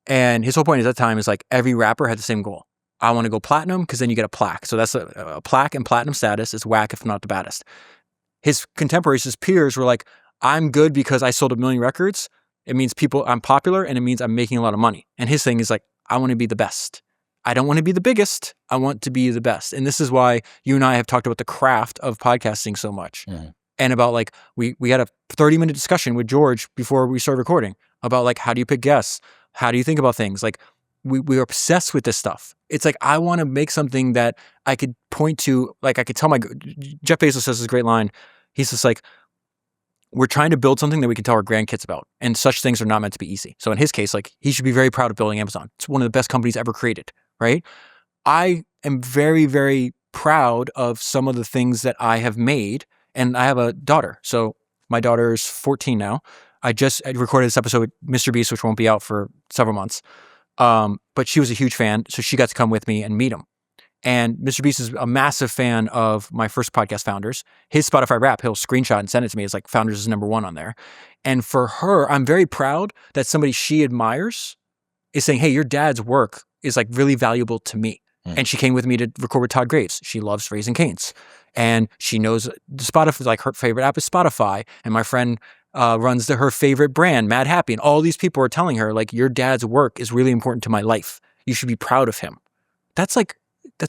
S2: And his whole point at that time is like every rapper had the same goal. I want to go platinum because then you get a plaque. So that's a plaque and platinum status is whack if not the baddest. His contemporaries, his peers were like, I'm good because I sold 1 million records. It means I'm popular and it means I'm making a lot of money. And his thing is like, I want to be the best. I don't want to be the biggest. I want to be the best. And this is why you and I have talked about the craft of podcasting so much. Mm. And about like, we had a 30-minute discussion with George before we started recording about like, how do you pick guests? How do you think about things? Like we're obsessed with this stuff. It's like, I want to make something that I could point to, like I could tell Jeff Bezos says this great line. He's just like, we're trying to build something that we can tell our grandkids about. And such things are not meant to be easy. So in his case, like he should be very proud of building Amazon. It's one of the best companies ever created, right? I am very, very proud of some of the things that I have made. And I have a daughter. So my daughter is 14 now. I recorded this episode with Mr. Beast, which won't be out for several months. But she was a huge fan, so she got to come with me and meet him. And Mr. Beast is a massive fan of my first podcast, Founders. His Spotify rap, he'll screenshot and send it to me. It's like Founders is #1 on there. And for her, I'm very proud that somebody she admires is saying, hey, your dad's work is like really valuable to me. Mm. And she came with me to record with Todd Graves. She loves Raising Cane's. And she knows Spotify, like her favorite app is Spotify. And my friend runs her favorite brand, Mad Happy. And all these people are telling her, like, your dad's work is really important to my life. You should be proud of him. That's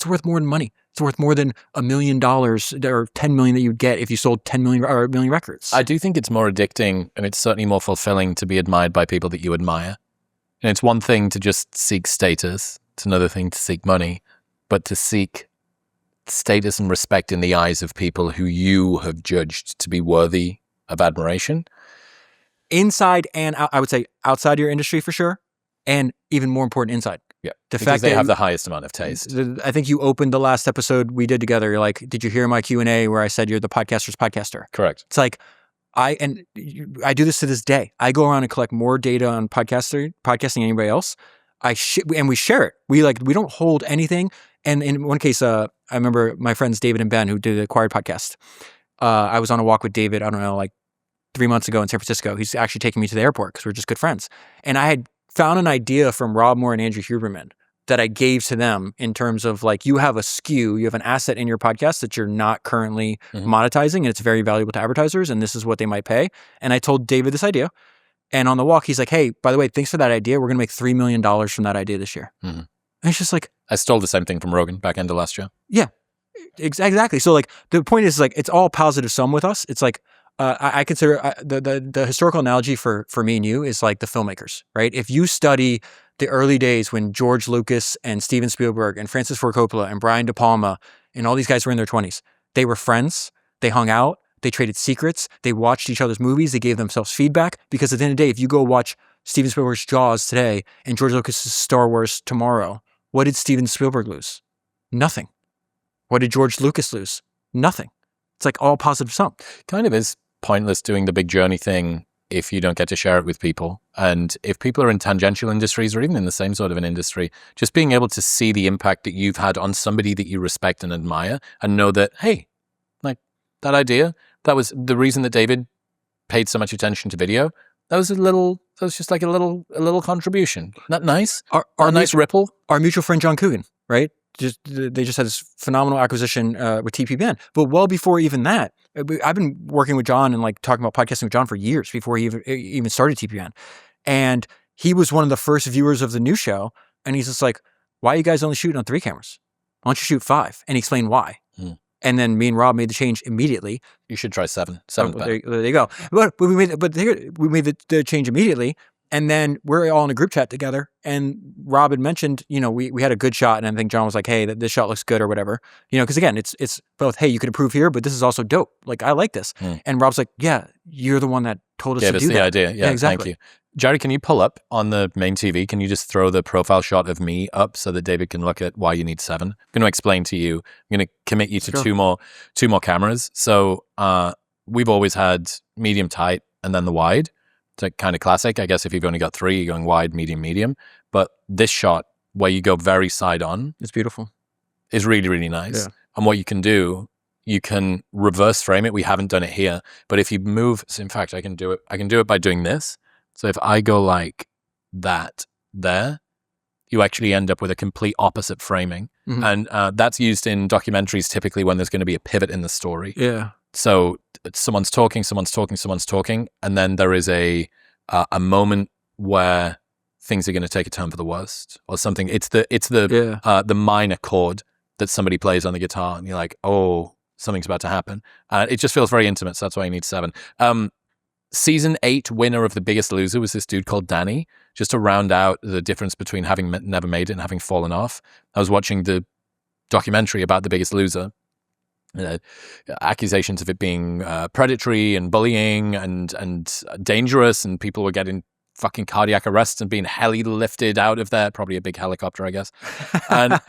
S2: worth more than money. It's worth more than $1 million or $10 million that you'd get if you sold 10 million or 1 million records.
S1: I do think it's more addicting, and it's certainly more fulfilling to be admired by people that you admire. And it's one thing to just seek status. It's another thing to seek money. But to seek status and respect in the eyes of people who you have judged to be worthy of admiration.
S2: Inside and out, I would say outside your industry for sure. And even more important, inside.
S1: Yeah, because they have the highest amount of taste.
S2: I think you opened the last episode we did together. You're like, did you hear my Q&A where I said you're the podcaster's podcaster?
S1: Correct.
S2: It's like, I do this to this day. I go around and collect more data on podcasting than anybody else. And we share it. We don't hold anything. And in one case, I remember my friends David and Ben, who did the Acquired podcast. I was on a walk with David, I don't know, like 3 months ago in San Francisco. He's actually taking me to the airport because we're just good friends. And I had found an idea from Rob Moore and Andrew Huberman that I gave to them in terms of like, you have a SKU, you have an asset in your podcast that you're not currently monetizing, and it's very valuable to advertisers, and this is what they might pay. And I told David this idea. And on the walk, he's like, hey, by the way, thanks for that idea. We're going to make $3 million from that idea this year. And it's just like...
S1: I stole the same thing from Rogan back end of last year.
S2: Yeah, exactly. So like the point is like, it's all positive sum with us. It's like, I consider the historical analogy for me and you is like the filmmakers, right? If you study the early days when George Lucas and Steven Spielberg and Francis Ford Coppola and Brian De Palma and all these guys were in their 20s, they were friends, they hung out, they traded secrets, they watched each other's movies, they gave themselves feedback, because at the end of the day, if you go watch Steven Spielberg's Jaws today and George Lucas's Star Wars tomorrow, what did Steven Spielberg lose? Nothing. What did George Lucas lose? Nothing. It's like all positive sum.
S1: Kind of is pointless doing the big journey thing if you don't get to share it with people. And if people are in tangential industries or even in the same sort of an industry, just being able to see the impact that you've had on somebody that you respect and admire and know that, hey, like that idea, that was the reason that David paid so much attention to video. That was just like a little contribution. Not nice? A nice ripple?
S2: Our mutual friend, John Coogan, right? They just had this phenomenal acquisition with TPPN. But well before even that, I've been working with John and like talking about podcasting with John for years before he even started TPPN. And he was one of the first viewers of the new show. And he's just like, why are you guys only shooting on 3 cameras? Why don't you shoot 5? And he explained why. And then me and Rob made the change immediately.
S1: You should try 7.
S2: There you go. But we made the change immediately. And then we're all in a group chat together. And Rob had mentioned, we had a good shot. And I think John was like, hey, this shot looks good or whatever. Because again, it's both, hey, you could improve here, but this is also dope. Like, I like this. And Rob's like, yeah, you're the one that told us to do that.
S1: Yeah, that's the idea. Yeah,
S2: exactly.
S1: Thank you. Jerry, can you pull up on the main TV? Can you just throw the profile shot of me up so that David can look at why you need 7? I'm going to explain to you. I'm going to commit you to two more cameras. So we've always had medium tight and then the wide. It's like kind of classic. I guess if you've only got 3, you're going wide, medium, medium. But this shot where you go very side on,
S2: it's beautiful.
S1: Is really, really nice.
S2: Yeah.
S1: And what you can do, you can reverse frame it. We haven't done it here, but if you move, so in fact, I can do it by doing this. So if I go like that there, you actually end up with a complete opposite framing. And that's used in documentaries typically when there's going to be a pivot in the story.
S2: Yeah.
S1: So someone's talking, and then there is a moment where things are going to take a turn for the worst or something. It's the minor chord that somebody plays on the guitar, and you're like, oh, something's about to happen. It just feels very intimate, so that's why you need 7. Season 8 winner of The Biggest Loser was this dude called Danny, just to round out the difference between having never made it and having fallen off. I was watching the documentary about The Biggest Loser. Accusations of it being predatory and bullying and dangerous, and people were getting fucking cardiac arrests and being heli lifted out of there, probably a big helicopter, I guess. And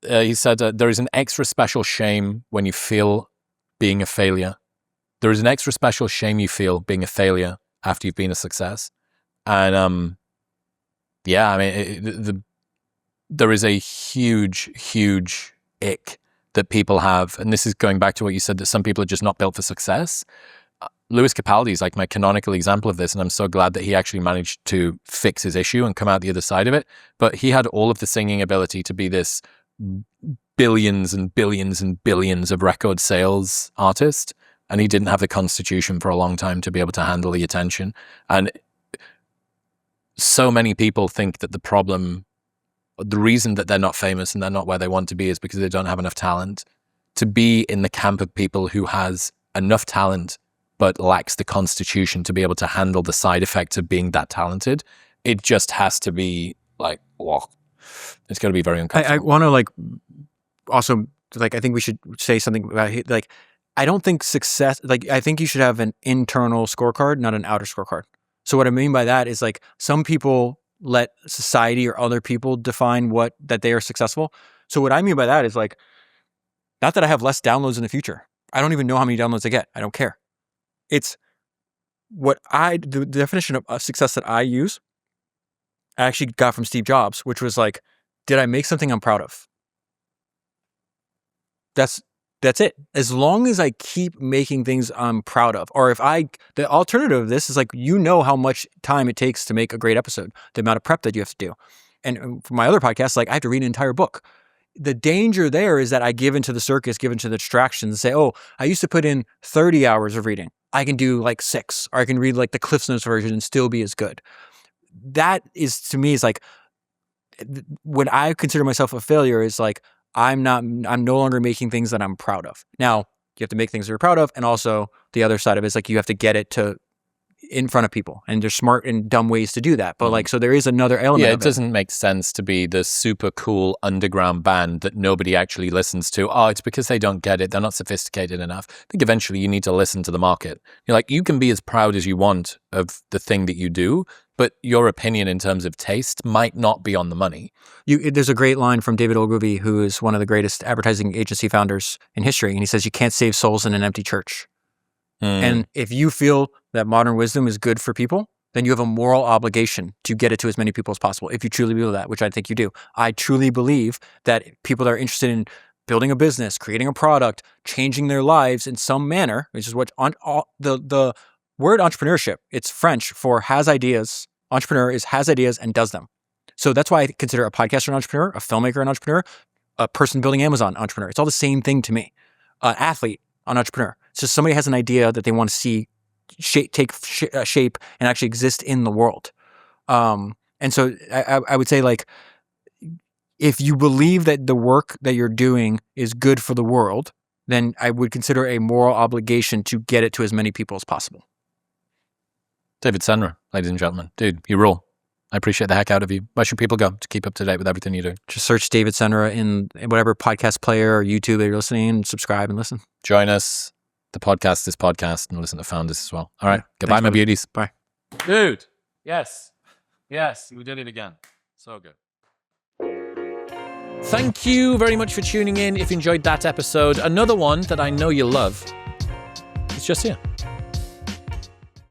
S1: he said, there is an extra special shame when you feel being a failure. There is an extra special shame you feel being a failure after you've been a success. And yeah, I mean, there is a huge, huge ick that people have. And this is going back to what you said, that some people are just not built for success. Louis Capaldi is like my canonical example of this, and I'm so glad that he actually managed to fix his issue and come out the other side of it. But he had all of the singing ability to be this billions and billions and billions of record sales artist, and he didn't have the constitution for a long time to be able to handle the attention. And so many people think that the reason that they're not famous and they're not where they want to be is because they don't have enough talent. To be in the camp of people who has enough talent but lacks the constitution to be able to handle the side effects of being that talented, it just has to be like, whoa. It's got to be very uncomfortable.
S2: I want to also I think we should say something about I don't think success, I think you should have an internal scorecard, not an outer scorecard. So what I mean by that is some people let society or other people define that they are successful. So what I mean by that is not that I have less downloads in the future. I don't even know how many downloads I get. I don't care. It's the definition of success that I use, I actually got from Steve Jobs, which was like, did I make something I'm proud of? That's it. As long as I keep making things I'm proud of, or the alternative of this is like, how much time it takes to make a great episode, the amount of prep that you have to do. And for my other podcast, like I have to read an entire book. The danger there is that I give into the circus, give into the distractions and say, oh, I used to put in 30 hours of reading. I can do like 6, or I can read like the Cliffs Notes version and still be as good. That is, to me, is like, when I consider myself a failure, is like, I'm no longer making things that I'm proud of. Now, you have to make things that you're proud of. And also the other side of it is like, you have to get it to in front of people, and there's smart and dumb ways to do that. But like, so there is another element.
S1: Yeah,
S2: of
S1: it doesn't make sense to be the super cool underground band that nobody actually listens to. Oh, it's because they don't get it. They're not sophisticated enough. I think eventually you need to listen to the market. You're like, you can be as proud as you want of the thing that you do, but your opinion in terms of taste might not be on the money.
S2: There's a great line from David Ogilvy, who is one of the greatest advertising agency founders in history. And he says, you can't save souls in an empty church. And if you feel that modern wisdom is good for people, then you have a moral obligation to get it to as many people as possible. If you truly believe that, which I think you do. I truly believe that people that are interested in building a business, creating a product, changing their lives in some manner, which is what the word entrepreneurship, it's French for has ideas. Entrepreneur has ideas and does them. So that's why I consider a podcaster an entrepreneur, a filmmaker an entrepreneur, a person building Amazon entrepreneur. It's all the same thing to me. An athlete, an entrepreneur. It's just somebody has an idea that they want to see take shape and actually exist in the world. And so I would say, like, if you believe that the work that you're doing is good for the world, then I would consider a moral obligation to get it to as many people as possible.
S1: David Senra, ladies and gentlemen. Dude, you rule. I appreciate the heck out of you. Where should people go to keep up to date with everything you do?
S2: Just search David Senra in whatever podcast player or YouTube that you're listening, and subscribe and listen.
S1: Join us. The podcast, this podcast, and listen to Founders as well. All right. Goodbye,
S2: Thanks,
S1: my beauties.
S2: Bye.
S1: Dude. Yes. Yes. We did it again. So good. Thank you very much for tuning in. If you enjoyed that episode, another one that I know you love, it's just here.